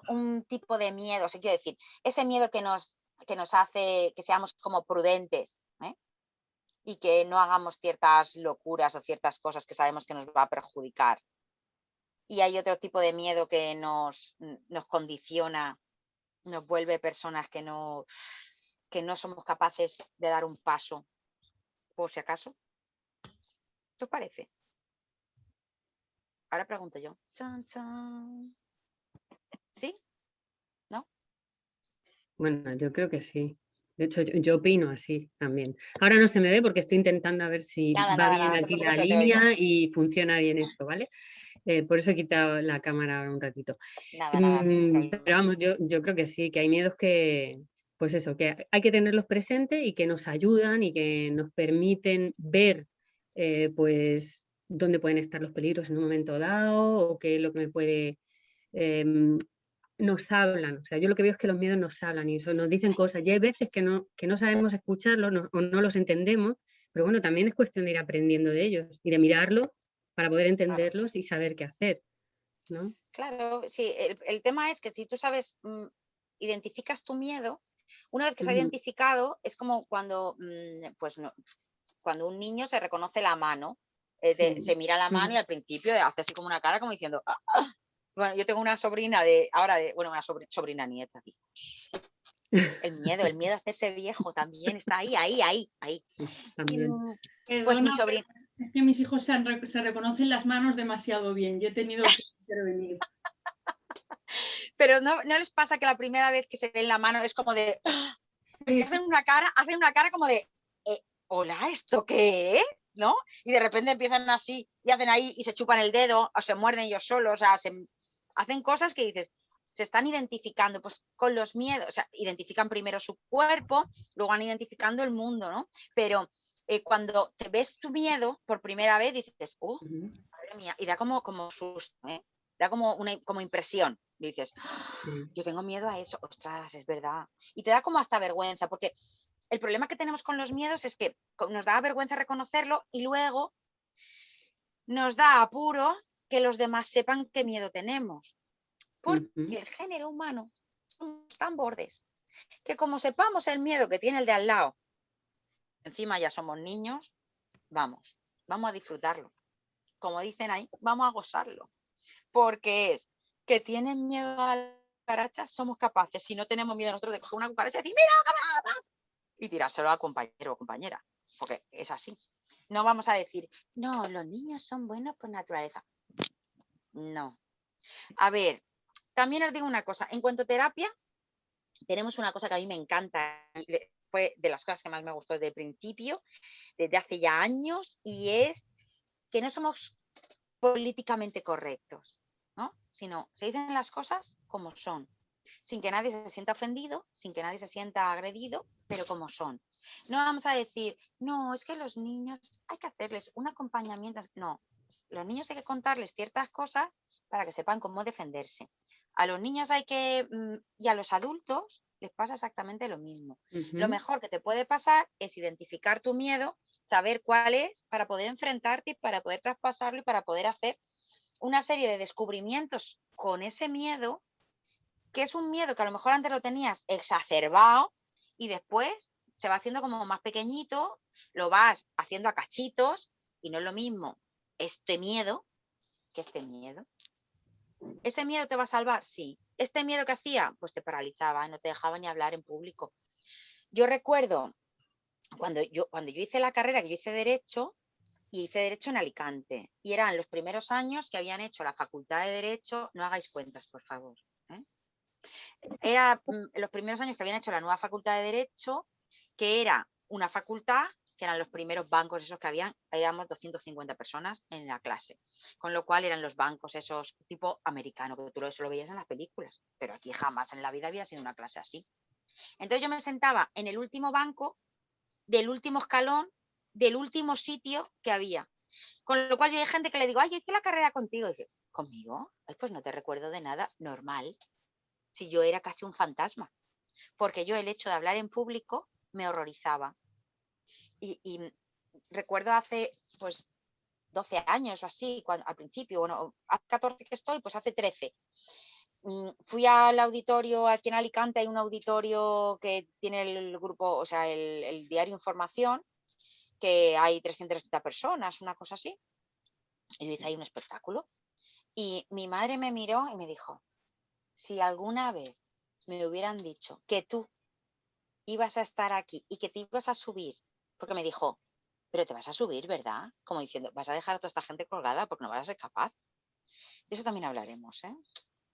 un tipo de miedo? O sea, quiero decir, ese miedo que nos hace que seamos como prudentes, y que no hagamos ciertas locuras o ciertas cosas que sabemos que nos va a perjudicar. Y hay otro tipo de miedo que nos condiciona, nos vuelve personas que no somos capaces de dar un paso, por si acaso. ¿Qué os parece? Ahora pregunto yo. Chan, chan. ¿Sí? ¿No? Bueno, yo creo que sí. De hecho, yo opino así también. Ahora no se me ve porque estoy intentando a ver si va bien aquí la línea y funciona bien esto, ¿vale? Por eso he quitado la cámara ahora un ratito. Pero vamos, yo creo que sí, que hay miedos que, pues eso, que hay que tenerlos presentes y que nos ayudan y que nos permiten ver, pues, dónde pueden estar los peligros en un momento dado o qué es lo que me puede... nos hablan, o sea, yo lo que veo es que los miedos nos hablan y eso, nos dicen cosas y hay veces que no sabemos escucharlos o no los entendemos, pero bueno, también es cuestión de ir aprendiendo de ellos y de mirarlos para poder entenderlos y saber qué hacer, ¿no? Claro, sí, el tema es que si tú sabes, identificas tu miedo, una vez que se ha identificado, es como cuando, cuando un niño se reconoce la mano, se mira la mano y al principio hace así como una cara como diciendo, ¡ah! ¡Ah! Bueno, yo tengo una sobrina una sobrina nieta. El miedo a hacerse viejo también está ahí. También. Pues mi sobrina... Es que mis hijos se reconocen las manos demasiado bien. Yo he tenido que intervenir. Pero no les pasa que la primera vez que se ven la mano es como de... Y hacen una cara como de... hola, ¿esto qué es? ¿No? Y de repente empiezan así y hacen ahí y se chupan el dedo o se muerden ellos solos, o sea, hacen cosas que dices, se están identificando pues con los miedos, o sea, identifican primero su cuerpo, luego van identificando el mundo, ¿no? Pero cuando te ves tu miedo por primera vez dices, oh, madre mía, y da como susto, ¿eh? Da como impresión, dices, Sí. yo tengo miedo a eso, ostras, es verdad, y te da como hasta vergüenza, porque el problema que tenemos con los miedos es que nos da vergüenza reconocerlo y luego nos da apuro que los demás sepan qué miedo tenemos. Porque el género humano somos tan bordes que como sepamos el miedo que tiene el de al lado, encima ya somos niños, vamos a disfrutarlo. Como dicen ahí, vamos a gozarlo. Porque es que tienen miedo a las cucarachas, somos capaces, si no tenemos miedo nosotros de coger una cucaracha y decir, ¡mira! Y tirárselo al compañero o compañera, porque es así. No vamos a decir, no, los niños son buenos por naturaleza. No. A ver, también os digo una cosa, en cuanto a terapia, tenemos una cosa que a mí me encanta, fue de las cosas que más me gustó desde el principio, desde hace ya años, y es que no somos políticamente correctos, ¿no? Sino se dicen las cosas como son, sin que nadie se sienta ofendido, sin que nadie se sienta agredido, pero como son. No vamos a decir, no, es que los niños hay que hacerles un acompañamiento. No, los niños hay que contarles ciertas cosas para que sepan cómo defenderse. A los niños hay que, y a los adultos les pasa exactamente lo mismo. Lo mejor que te puede pasar es identificar tu miedo, saber cuál es para poder enfrentarte, para poder traspasarlo y para poder hacer una serie de descubrimientos con ese miedo, que es un miedo que a lo mejor antes lo tenías exacerbado y después se va haciendo como más pequeñito, lo vas haciendo a cachitos y no es lo mismo este miedo que este miedo. ¿Ese miedo te va a salvar? Sí. ¿Este miedo que hacía? Pues te paralizaba, no te dejaba ni hablar en público. Yo recuerdo cuando yo hice la carrera, que yo hice Derecho, y hice Derecho en Alicante. Y eran los primeros años que habían hecho la Facultad de Derecho, no hagáis cuentas, por favor. Era los primeros años que habían hecho la nueva Facultad de Derecho, que era una facultad, que eran los primeros bancos esos que habían, éramos 250 personas en la clase. Con lo cual eran los bancos esos tipo americano, que tú eso lo veías en las películas, pero aquí jamás en la vida había sido una clase así. Entonces yo me sentaba en el último banco, del último escalón, del último sitio que había. Con lo cual yo hay gente que le digo, ay, yo hice la carrera contigo. Y dice, ¿conmigo? Ay, pues no te recuerdo de nada, normal. Si yo era casi un fantasma. Porque yo el hecho de hablar en público me horrorizaba. Y recuerdo hace, pues, 12 años o así, cuando, al principio, bueno, hace 14 que estoy, pues hace 13. Fui al auditorio, aquí en Alicante hay un auditorio que tiene el grupo, o sea, el diario Información, que hay 330 personas, una cosa así. Y yo hice ahí un espectáculo. Y mi madre me miró y me dijo, si alguna vez me hubieran dicho que tú ibas a estar aquí y que te ibas a subir, porque me dijo, pero te vas a subir, ¿verdad? Como diciendo, vas a dejar a toda esta gente colgada porque no vas a ser capaz. De eso también hablaremos, ¿eh?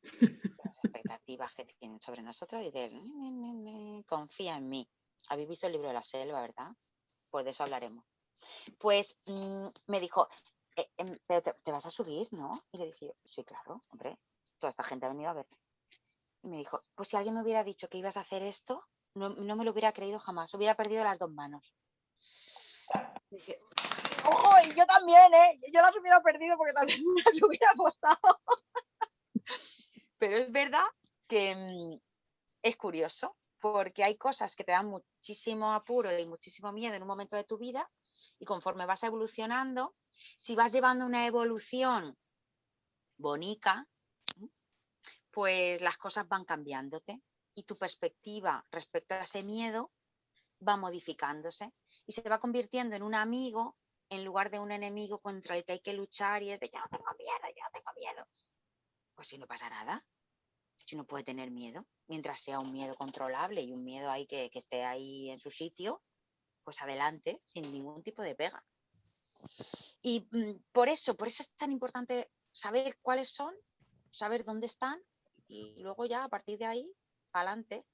Las expectativas que tienen sobre nosotros y de confía en mí. Habéis visto el libro de la selva, ¿verdad? Pues de eso hablaremos. Pues me dijo, pero te vas a subir, ¿no? Y le dije, sí, claro, hombre, toda esta gente ha venido a verme. Y me dijo, pues si alguien me hubiera dicho que ibas a hacer esto, no me lo hubiera creído jamás, hubiera perdido las 2 manos. Y dije, ojo, y yo también, yo las hubiera perdido porque también me las hubiera apostado. Pero es verdad que es curioso, porque hay cosas que te dan muchísimo apuro y muchísimo miedo en un momento de tu vida, y conforme vas evolucionando, si vas llevando una evolución bonita, pues las cosas van cambiándote y tu perspectiva respecto a ese miedo va modificándose y se va convirtiendo en un amigo en lugar de un enemigo contra el que hay que luchar y es de yo no tengo miedo. Pues si no pasa nada, si uno puede tener miedo, mientras sea un miedo controlable y un miedo ahí que esté ahí en su sitio, pues adelante, sin ningún tipo de pega. Y por eso es tan importante saber cuáles son, saber dónde están y luego ya a partir de ahí, adelante.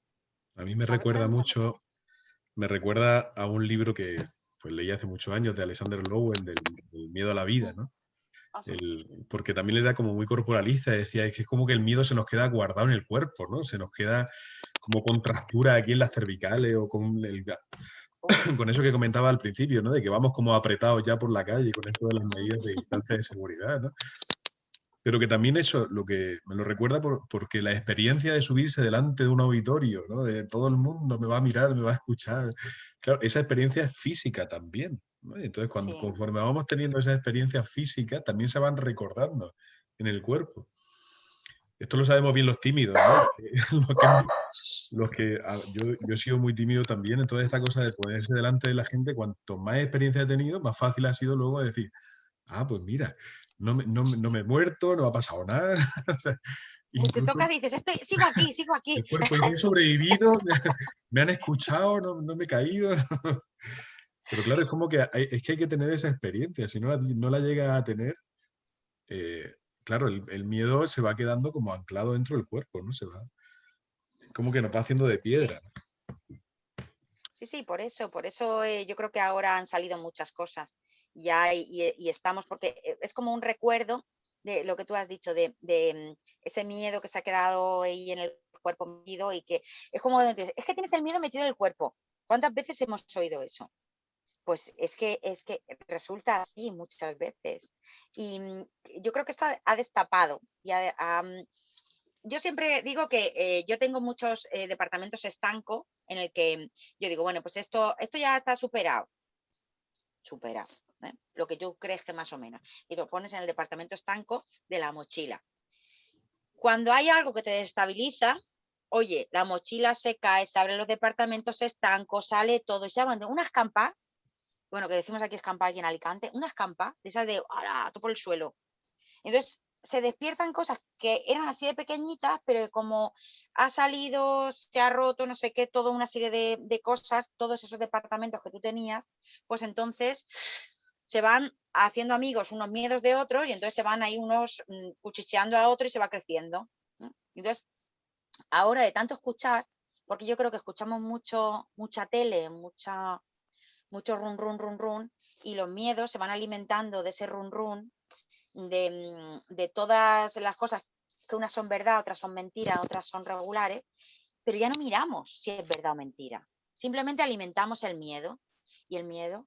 A mí me ¿Sabes? recuerda Hay muchas mucho, cosas. me recuerda a un libro que pues, leí hace muchos años de Alexander Lowen, del miedo a la vida, ¿no? Ah, sí. Porque también era como muy corporalista, decía, es que es como que el miedo se nos queda guardado en el cuerpo, ¿no? Se nos queda como contractura aquí en las cervicales o con eso que comentaba al principio, ¿no? De que vamos como apretados ya por la calle con esto de las medidas de distancia de seguridad, ¿no? Pero que también eso lo que me lo recuerda porque la experiencia de subirse delante de un auditorio, ¿no? De todo el mundo me va a mirar, me va a escuchar. Claro, esa experiencia es física también, ¿no? Y entonces, Sí. conforme vamos teniendo esas experiencias físicas, también se van recordando en el cuerpo. Esto lo sabemos bien los tímidos, ¿no? Yo he sido muy tímido también, entonces esta cosa de ponerse delante de la gente, cuanto más experiencia he tenido, más fácil ha sido luego decir, ah, pues mira, no me he muerto, no ha pasado nada. O sea, Te incluso tocas y dices, sigo aquí, sigo aquí. el cuerpo dice, he sobrevivido, me han escuchado, no me he caído. Pero claro, es como que es que hay que tener esa experiencia, si no la llega a tener, claro, el miedo se va quedando como anclado dentro del cuerpo, ¿no? Como que nos va haciendo de piedra. Sí, por eso yo creo que ahora han salido muchas cosas ya y estamos, porque es como un recuerdo de lo que tú has dicho, de ese miedo que se ha quedado ahí en el cuerpo metido y que es como, es que tienes el miedo metido en el cuerpo. ¿Cuántas veces hemos oído eso? Pues es que resulta así muchas veces. Y yo creo que esto ha destapado. Yo siempre digo que yo tengo muchos departamentos estanco en el que yo digo, bueno, pues esto ya está superado. ¿Eh? Lo que tú crees que más o menos. Y lo pones en el departamento estanco de la mochila. Cuando hay algo que te desestabiliza, oye, la mochila se cae, se abren los departamentos estancos, sale todo, y se llaman de unas campas, bueno, que decimos aquí escampa aquí en Alicante, unas campas de esas de ¡ala! Todo por el suelo. Entonces se despiertan cosas que eran así de pequeñitas, pero como ha salido, se ha roto, no sé qué, toda una serie de cosas, todos esos departamentos que tú tenías, pues entonces se van haciendo amigos unos miedos de otros y entonces se van ahí unos cuchicheando a otros y se va creciendo. Entonces, ahora de tanto escuchar, porque yo creo que escuchamos mucha tele, mucho run, run, run, run, y los miedos se van alimentando de ese run, run, de todas las cosas que unas son verdad, otras son mentiras, otras son regulares, pero ya no miramos si es verdad o mentira. Simplemente alimentamos el miedo y el miedo,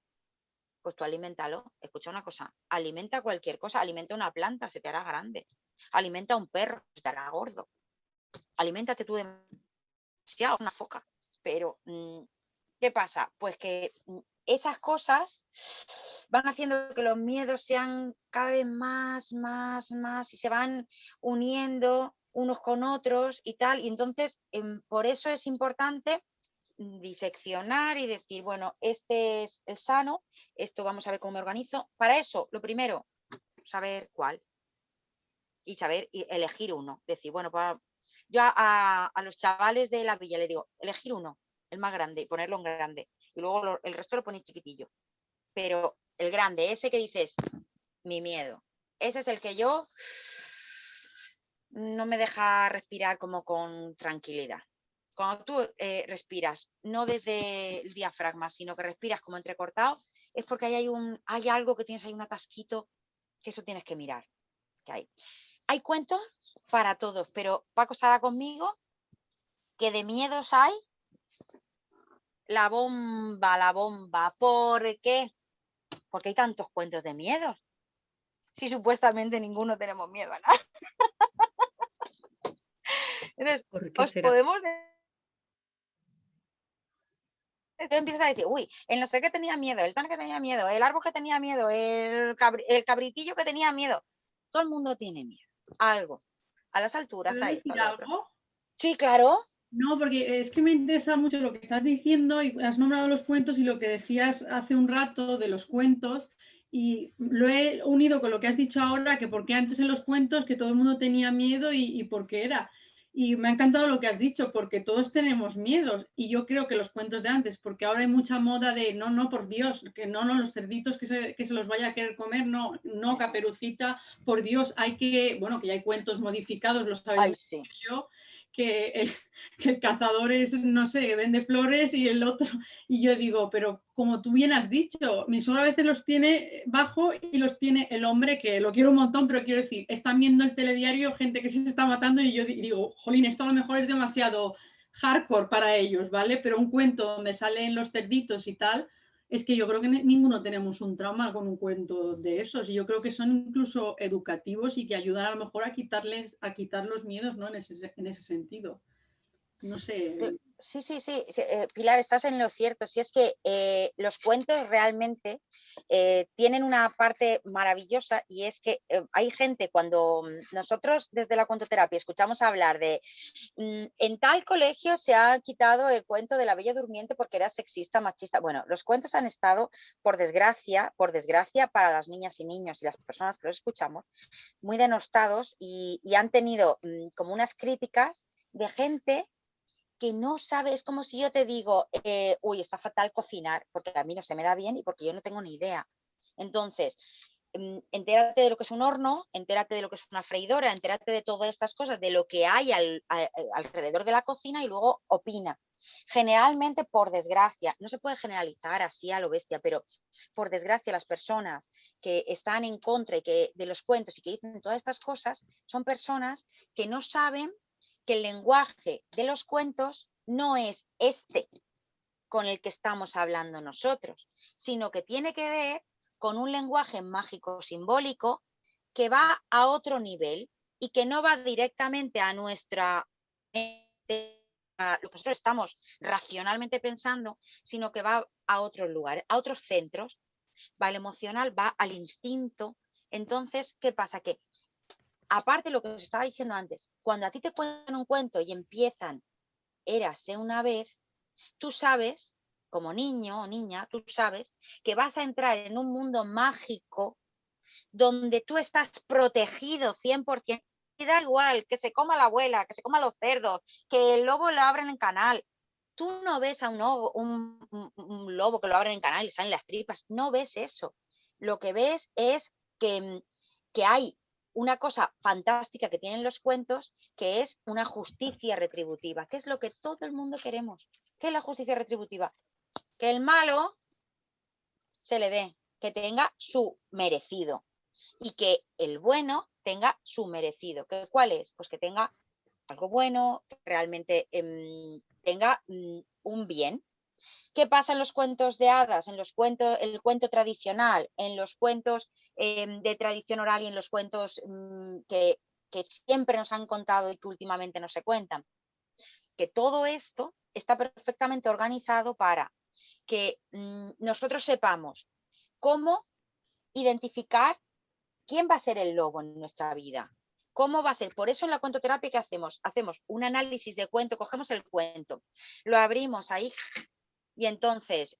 pues tú aliméntalo. Escucha una cosa, alimenta cualquier cosa, alimenta una planta, se te hará grande. Alimenta a un perro, se te hará gordo. Aliméntate tú demasiado, una foca. Pero, ¿qué pasa? Pues que esas cosas van haciendo que los miedos sean cada vez más y se van uniendo unos con otros y tal. Y entonces, por eso es importante diseccionar y decir, bueno, este es el sano, esto vamos a ver cómo me organizo. Para eso, lo primero, saber cuál y saber elegir uno. Decir, bueno, yo a los chavales de la villa le digo, elegir uno, el más grande, y ponerlo en grande. Y luego el resto lo ponéis chiquitillo. Pero el grande, ese que dices, mi miedo, ese es el que yo no me deja respirar como con tranquilidad. Cuando tú respiras, no desde el diafragma, sino que respiras como entrecortado, es porque hay algo que tienes ahí, un atasquito, que eso tienes que mirar. Que hay cuentos para todos, pero Paco estará conmigo que de miedos hay la bomba. ¿Por qué? Porque hay tantos cuentos de miedos. Si supuestamente ninguno tenemos miedo a nada. Entonces, ¿Por qué os será? podemos... Entonces empiezas a decir, uy, el no sé qué tenía miedo, el tal que tenía miedo, el árbol que tenía miedo, el cabritillo que tenía miedo. Todo el mundo tiene miedo. Algo. A las alturas, ¿Puedo a esto, a decir lo otro. algo? Sí, claro. No, porque es que me interesa mucho lo que estás diciendo y has nombrado los cuentos y lo que decías hace un rato de los cuentos y lo he unido con lo que has dicho ahora, que porque antes en los cuentos que todo el mundo tenía miedo y por qué era. Y me ha encantado lo que has dicho, porque todos tenemos miedos. Y yo creo que los cuentos de antes, porque ahora hay mucha moda de no, por Dios, que no, los cerditos que se los vaya a querer comer, no, Caperucita, por Dios, bueno, que ya hay cuentos modificados, lo sabéis yo, que el cazador es, no sé, vende flores y el otro, y yo digo, pero como tú bien has dicho, mi suegra a veces los tiene bajo y los tiene el hombre, que lo quiero un montón, pero quiero decir, están viendo el telediario gente que se está matando y yo digo, jolín, esto a lo mejor es demasiado hardcore para ellos, ¿vale? Pero un cuento donde salen los cerditos y tal, es que yo creo que ninguno tenemos un trauma con un cuento de esos, y yo creo que son incluso educativos y que ayudan a lo mejor a quitar los miedos, ¿no? En ese sentido. No sé. Sí, Pilar, estás en lo cierto. Si es que los cuentos realmente tienen una parte maravillosa, y es que hay gente, cuando nosotros desde la cuentoterapia escuchamos hablar de en tal colegio se ha quitado el cuento de la Bella Durmiente porque era sexista, machista. Bueno, los cuentos han estado, por desgracia, para las niñas y niños y las personas que los escuchamos, muy denostados, y han tenido como unas críticas de gente que no sabe. Es como si yo te digo, uy, está fatal cocinar, porque a mí no se me da bien y porque yo no tengo ni idea. Entonces, entérate de lo que es un horno, entérate de lo que es una freidora, entérate de todas estas cosas, de lo que hay alrededor de la cocina, y luego opina. Generalmente, por desgracia, no se puede generalizar así a lo bestia, pero por desgracia las personas que están en contra de los cuentos y que dicen todas estas cosas son personas que no saben que el lenguaje de los cuentos no es este con el que estamos hablando nosotros, sino que tiene que ver con un lenguaje mágico simbólico que va a otro nivel y que no va directamente a lo que nosotros estamos racionalmente pensando, sino que va a otros lugares, a otros centros. Va al emocional, va al instinto. Entonces, ¿qué pasa? Que aparte de lo que os estaba diciendo antes, cuando a ti te cuentan un cuento y empiezan érase una vez, tú sabes, como niño o niña, tú sabes que vas a entrar en un mundo mágico donde tú estás protegido 100%. Y da igual que se coma la abuela, que se coma los cerdos, que el lobo lo abren en canal. Tú no ves a un lobo que lo abren en canal y salen las tripas. No ves eso. Lo que ves es que hay una cosa fantástica que tienen los cuentos, que es una justicia retributiva, que es lo que todo el mundo queremos. ¿Qué es la justicia retributiva? Que el malo se le dé, que tenga su merecido, y que el bueno tenga su merecido. ¿Cuál es? Pues que tenga algo bueno, que realmente tenga un bien. ¿Qué pasa en los cuentos de hadas, en los cuentos, el cuento tradicional, en los cuentos de tradición oral y en los cuentos que siempre nos han contado y que últimamente no se cuentan? Que todo esto está perfectamente organizado para que nosotros sepamos cómo identificar quién va a ser el lobo en nuestra vida. ¿Cómo va a ser? Por eso en la cuentoterapia, ¿qué hacemos? Hacemos un análisis de cuento, cogemos el cuento, lo abrimos ahí y entonces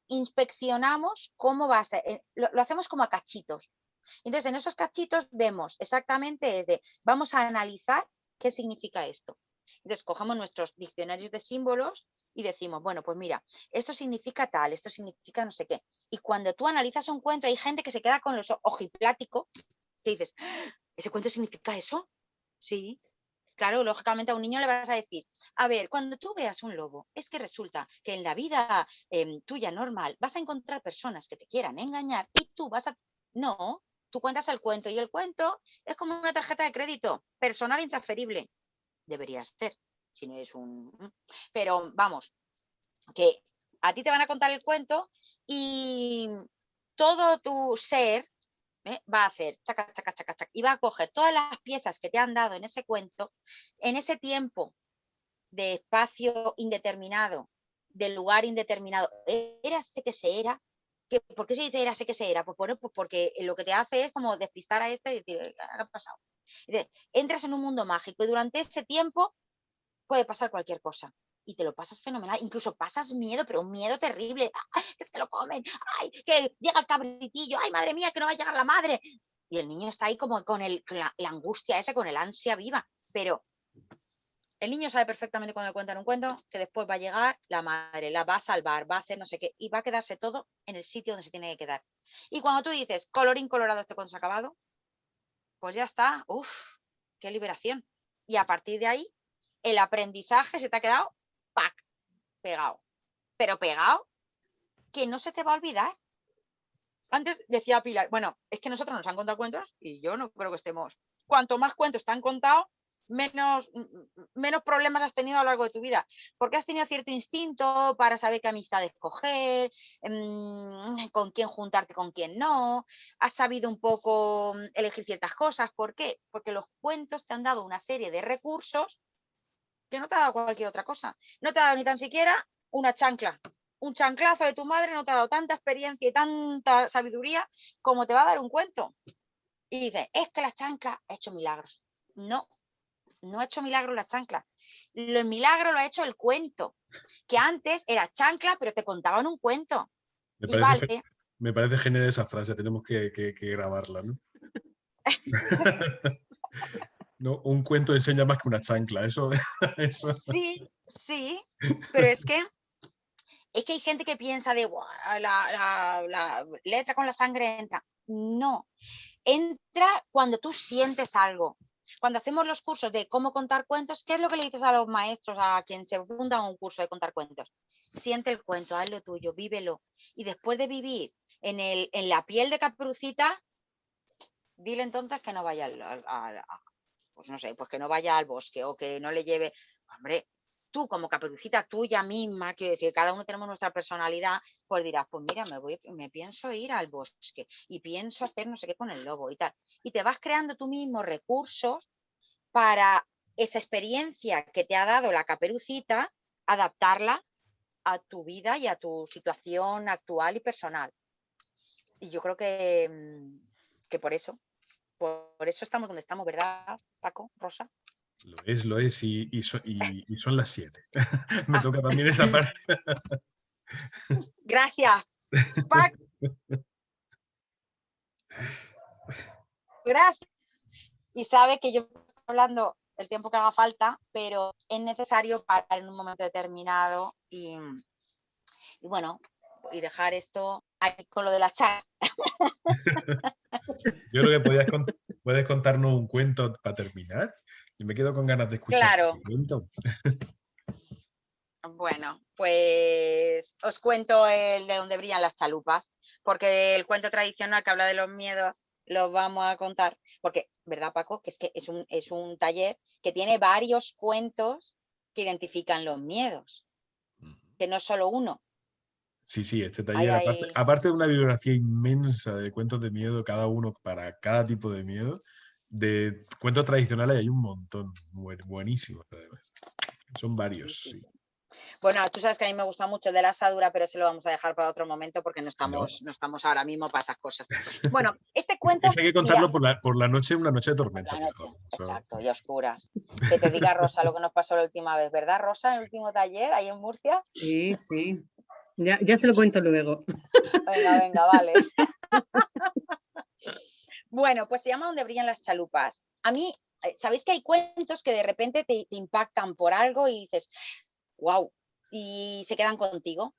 inspeccionamos cómo va a ser. Lo hacemos como a cachitos. Entonces, en esos cachitos vemos exactamente vamos a analizar qué significa esto. Entonces, cogemos nuestros diccionarios de símbolos y decimos, bueno, pues mira, esto significa tal, esto significa no sé qué. Y cuando tú analizas un cuento, hay gente que se queda con los ojipláticos, que dices, ¿ese cuento significa eso? Sí. Claro, lógicamente a un niño le vas a decir, a ver, cuando tú veas un lobo, es que resulta que en la vida tuya normal vas a encontrar personas que te quieran engañar y tú vas a... No, tú cuentas el cuento y el cuento es como una tarjeta de crédito personal intransferible. Deberías ser, si no eres un... Pero vamos, que a ti te van a contar el cuento y todo tu ser va a hacer chaca, chaca, chaca, chaca, y va a coger todas las piezas que te han dado en ese cuento, en ese tiempo de espacio indeterminado, de lugar indeterminado. Érase que se era. ¿Por qué se dice érase que se era? Pues, bueno, pues porque lo que te hace es como despistar a este y decir, ¿qué ha pasado? Entonces, entras en un mundo mágico y durante ese tiempo puede pasar cualquier cosa. Y te lo pasas fenomenal, incluso pasas miedo, pero un miedo terrible. ¡Ay, que se lo comen! ¡Ay, que llega el cabritillo! ¡Ay, madre mía, que no va a llegar la madre! Y el niño está ahí como con la angustia esa, con el ansia viva. Pero El niño sabe perfectamente cuando le cuentan un cuento que después va a llegar la madre, la va a salvar, va a hacer no sé qué y va a quedarse todo en el sitio donde se tiene que quedar. Y cuando tú dices, colorín colorado, este cuento se ha acabado, pues ya está. ¡Uf! ¡Qué liberación! Y a partir de ahí, el aprendizaje se te ha quedado ¡pac! Pegado. Pero pegado que no se te va a olvidar. Antes decía Pilar, bueno, es que nosotros nos han contado cuentos y yo no creo que estemos. Cuanto más cuentos te han contado, menos problemas has tenido a lo largo de tu vida, porque has tenido cierto instinto para saber qué amistad escoger, con quién juntarte, con quién no, has sabido un poco elegir ciertas cosas. ¿Por qué? Porque los cuentos te han dado una serie de recursos que no te ha dado cualquier otra cosa. No te ha dado ni tan siquiera una chancla. Un chanclazo de tu madre no te ha dado tanta experiencia y tanta sabiduría como te va a dar un cuento. Y dices, es que la chancla ha hecho milagros. No, no ha hecho milagros la chancla. El milagro lo ha hecho el cuento, que antes era chancla, pero te contaban un cuento. Me parece genial esa frase, tenemos que grabarla, ¿no? No, un cuento enseña más que una chancla, eso. Sí, sí, pero es que hay gente que piensa de la letra con la sangre entra. No, entra cuando tú sientes algo. Cuando hacemos los cursos de cómo contar cuentos, ¿qué es lo que le dices a los maestros, a quien se funda un curso de contar cuentos? Siente el cuento, haz lo tuyo, vívelo. Y después de vivir en la piel de Caperucita, dile entonces que no vaya pues no sé, pues que no vaya al bosque o que no le lleve. Hombre, tú como Caperucita tuya misma, quiero decir, cada uno tenemos nuestra personalidad, pues dirás, pues mira, me pienso ir al bosque y pienso hacer no sé qué con el lobo y tal. Y te vas creando tú mismo recursos para esa experiencia que te ha dado la Caperucita, adaptarla a tu vida y a tu situación actual y personal. Y yo creo que por eso estamos donde estamos, ¿verdad, Paco, Rosa? Lo es, y son las 7. Me toca también esta parte. Gracias, Paco. Gracias. Y sabe que yo estoy hablando el tiempo que haga falta, pero es necesario parar en un momento determinado y bueno, y dejar esto ahí con lo de la chat. Yo creo que puedes contarnos un cuento para terminar. Y me quedo con ganas de escuchar Claro. el cuento. Bueno, pues os cuento el de donde brillan las chalupas, porque el cuento tradicional que habla de los miedos lo vamos a contar, porque, ¿verdad, Paco? Que es un taller que tiene varios cuentos que identifican los miedos, que no es solo uno. Sí, este taller, aparte de una bibliografía inmensa de cuentos de miedo, cada uno para cada tipo de miedo, de cuentos tradicionales hay un montón, buenísimos además. Son varios, sí. Bueno, tú sabes que a mí me gusta mucho el de la asadura, pero se lo vamos a dejar para otro momento porque no estamos ahora mismo para esas cosas. Bueno, este cuento... Hay que contarlo por la noche, una noche de tormenta. Por la noche, exacto, y oscuras. Que te diga Rosa lo que nos pasó la última vez, ¿verdad, Rosa? En el último taller, ahí en Murcia. Sí, sí. Ya se lo cuento luego. Venga, vale. Bueno, pues se llama Donde brillan las chalupas. A mí, ¿sabéis que hay cuentos que de repente te impactan por algo y dices, wow, y se quedan contigo?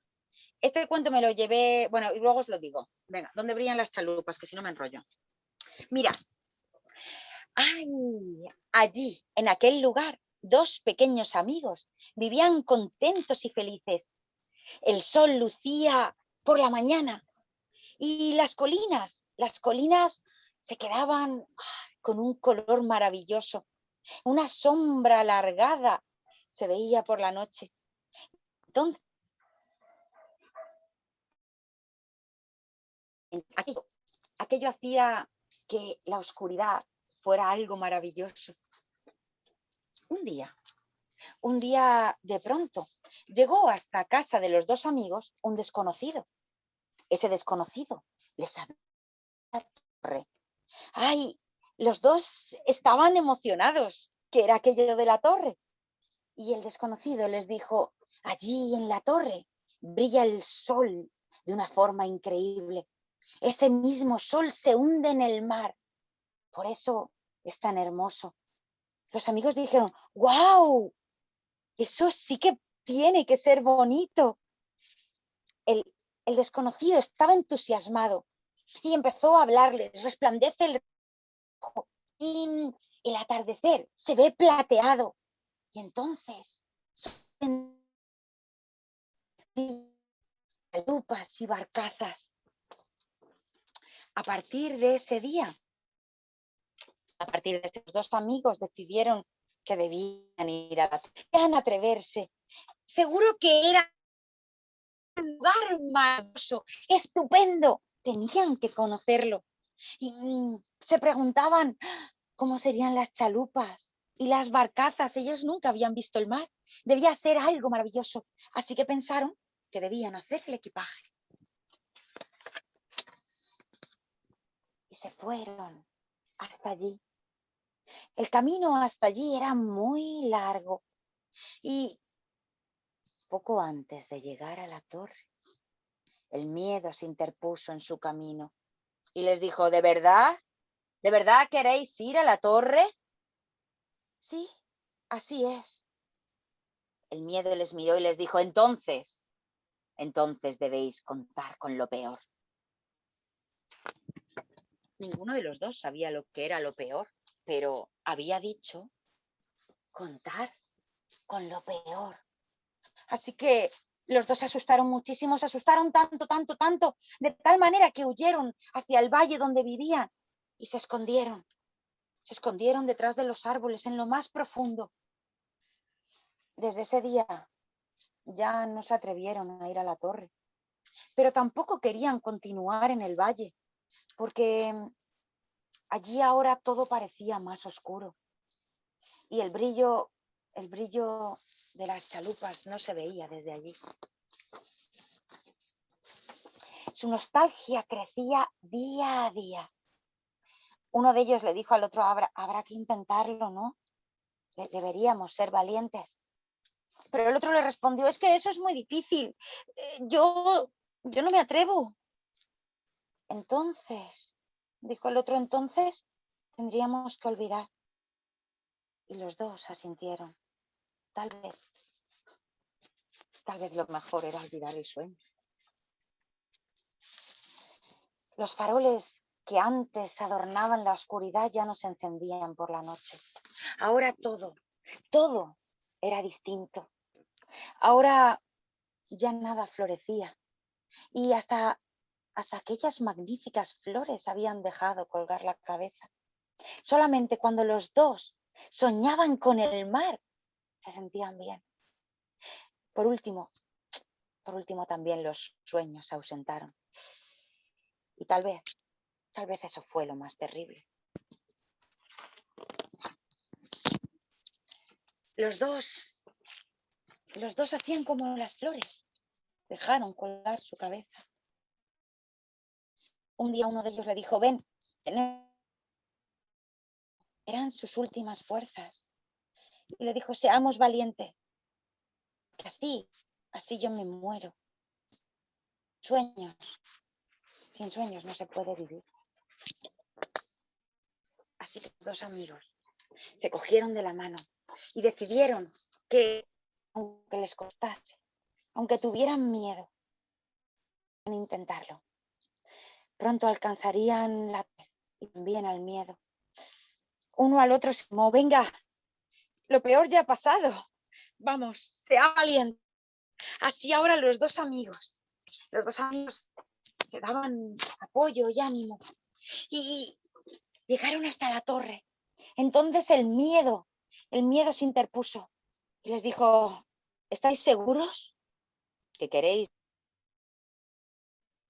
Este cuento me lo llevé, bueno, y luego os lo digo. Venga, ¿dónde brillan las chalupas? Que si no me enrollo. Mira, allí, en aquel lugar, dos pequeños amigos vivían contentos y felices. El sol lucía por la mañana y las colinas se quedaban con un color maravilloso. Una sombra alargada se veía por la noche. Entonces, aquello hacía que la oscuridad fuera algo maravilloso. Un día de pronto, llegó hasta casa de los dos amigos un desconocido. Ese desconocido les abrió la torre. ¡Ay! Los dos estaban emocionados, que era aquello de la torre. Y el desconocido les dijo, allí en la torre brilla el sol de una forma increíble. Ese mismo sol se hunde en el mar. Por eso es tan hermoso. Los amigos dijeron, ¡guau! Eso sí que tiene que ser bonito. El desconocido estaba entusiasmado y empezó a hablarles. Resplandece el rojo y el atardecer se ve plateado. Y entonces chalupas y barcazas. A partir de ese día, a partir de estos dos amigos decidieron que debían ir a la debían atreverse. Seguro que era un lugar maravilloso, estupendo. Tenían que conocerlo. Y se preguntaban cómo serían las chalupas y las barcazas. Ellos nunca habían visto el mar. Debía ser algo maravilloso. Así que pensaron que debían hacer el equipaje. Y se fueron hasta allí. El camino hasta allí era muy largo y poco antes de llegar a la torre, el miedo se interpuso en su camino y les dijo: ¿De verdad? ¿De verdad queréis ir a la torre? Sí, así es. El miedo les miró y les dijo: entonces debéis contar con lo peor. Ninguno de los dos sabía lo que era lo peor, pero había dicho contar con lo peor. Así que los dos se asustaron muchísimo, se asustaron tanto, de tal manera que huyeron hacia el valle donde vivían y se escondieron. Se escondieron detrás de los árboles, en lo más profundo. Desde ese día ya no se atrevieron a ir a la torre, pero tampoco querían continuar en el valle, porque allí ahora todo parecía más oscuro y el brillo de las chalupas no se veía desde allí. Su nostalgia crecía día a día. Uno de ellos le dijo al otro: habrá que intentarlo, ¿no? Deberíamos ser valientes. Pero el otro le respondió: es que eso es muy difícil. Yo no me atrevo. Entonces, dijo el otro, entonces tendríamos que olvidar. Y los dos asintieron. Tal vez lo mejor era olvidar el sueño. Los faroles que antes adornaban la oscuridad ya no se encendían por la noche. Ahora todo era distinto. Ahora ya nada florecía y hasta aquellas magníficas flores habían dejado colgar la cabeza. Solamente cuando los dos soñaban con el mar se sentían bien. Por último también los sueños se ausentaron. Y tal vez eso fue lo más terrible. Los dos hacían como las flores, dejaron colgar su cabeza. Un día uno de ellos le dijo: ven, eran sus últimas fuerzas. Y le dijo: seamos valientes, que así yo me muero. Sin sueños no se puede vivir. Así que los dos amigos se cogieron de la mano y decidieron que, aunque les costase, aunque tuvieran miedo, iban a intentarlo. Pronto alcanzarían la paz y también al miedo. Uno al otro se llamó: venga, lo peor ya ha pasado. Vamos, sea valiente. Así ahora los dos amigos se daban apoyo y ánimo y llegaron hasta la torre. Entonces el miedo se interpuso y les dijo: ¿estáis seguros que queréis?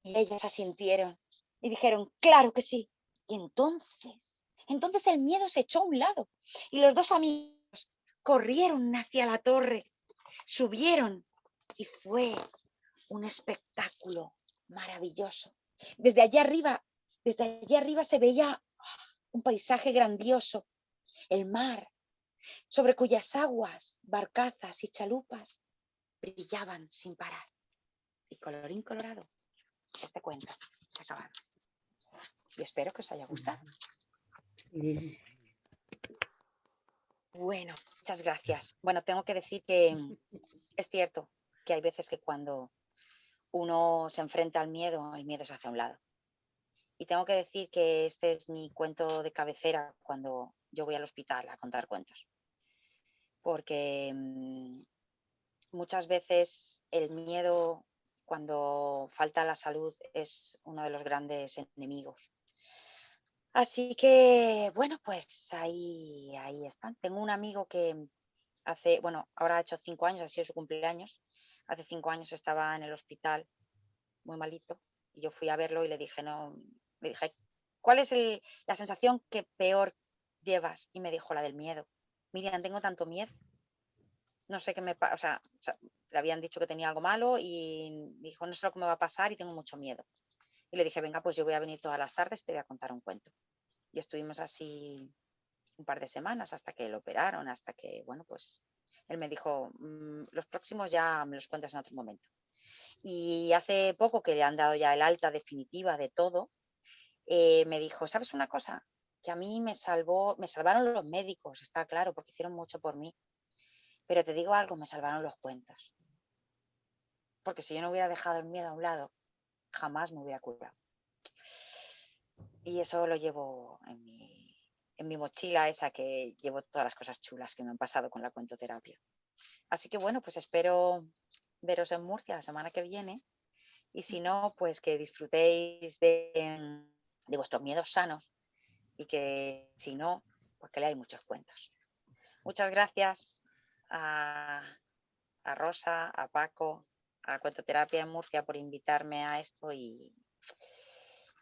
Y ellos asintieron y dijeron: claro que sí. Y entonces el miedo se echó a un lado y los dos amigos corrieron hacia la torre, subieron y fue un espectáculo maravilloso. Desde allí arriba se veía un paisaje grandioso, el mar, sobre cuyas aguas, barcazas y chalupas brillaban sin parar. Y colorín colorado, este cuento se ha acabado. Y espero que os haya gustado. Bueno, muchas gracias. Bueno, tengo que decir que es cierto que hay veces que cuando uno se enfrenta al miedo, el miedo se hace a un lado. Y tengo que decir que este es mi cuento de cabecera cuando yo voy al hospital a contar cuentos. Porque muchas veces el miedo, cuando falta la salud, es uno de los grandes enemigos. Así que, bueno, pues ahí están. Tengo un amigo que ahora ha hecho 5 años, ha sido su cumpleaños. Hace 5 años estaba en el hospital, muy malito, y yo fui a verlo y le dije, ¿cuál es la sensación que peor llevas? Y me dijo, la del miedo. Miriam, tengo tanto miedo. No sé qué me pasa, o sea, le habían dicho que tenía algo malo y me dijo, no sé lo que me va a pasar y tengo mucho miedo. Y le dije, venga, pues yo voy a venir todas las tardes, te voy a contar un cuento. Y estuvimos así un par de semanas hasta que lo operaron, hasta que, bueno, pues él me dijo, los próximos ya me los cuentas en otro momento. Y hace poco que le han dado ya el alta definitiva de todo, me dijo, ¿sabes una cosa? Que a mí me salvaron los médicos, está claro, porque hicieron mucho por mí. Pero te digo algo, me salvaron los cuentos. Porque si yo no hubiera dejado el miedo a un lado, jamás me hubiera curado. Y eso lo llevo en mi mochila esa que llevo todas las cosas chulas que me han pasado con la cuentoterapia. Así que bueno, pues espero veros en Murcia la semana que viene. Y si no, pues que disfrutéis de vuestros miedos sanos y que si no, pues que leáis muchos cuentos. Muchas gracias a Rosa, a Paco, a Cuentoterapia en Murcia por invitarme a esto y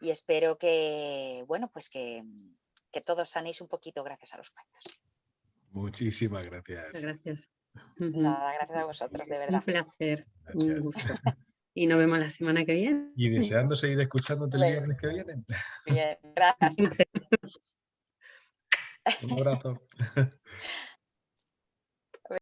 espero que, bueno, pues que todos sanéis un poquito gracias a los cuentos. Muchísimas gracias. Muchas gracias. Nada, gracias a vosotros, de verdad. Un placer, Gracias. un gusto. Y nos vemos la semana que viene. Y deseando seguir escuchándote el Bien. viernes que viene. Bien, gracias. Un abrazo.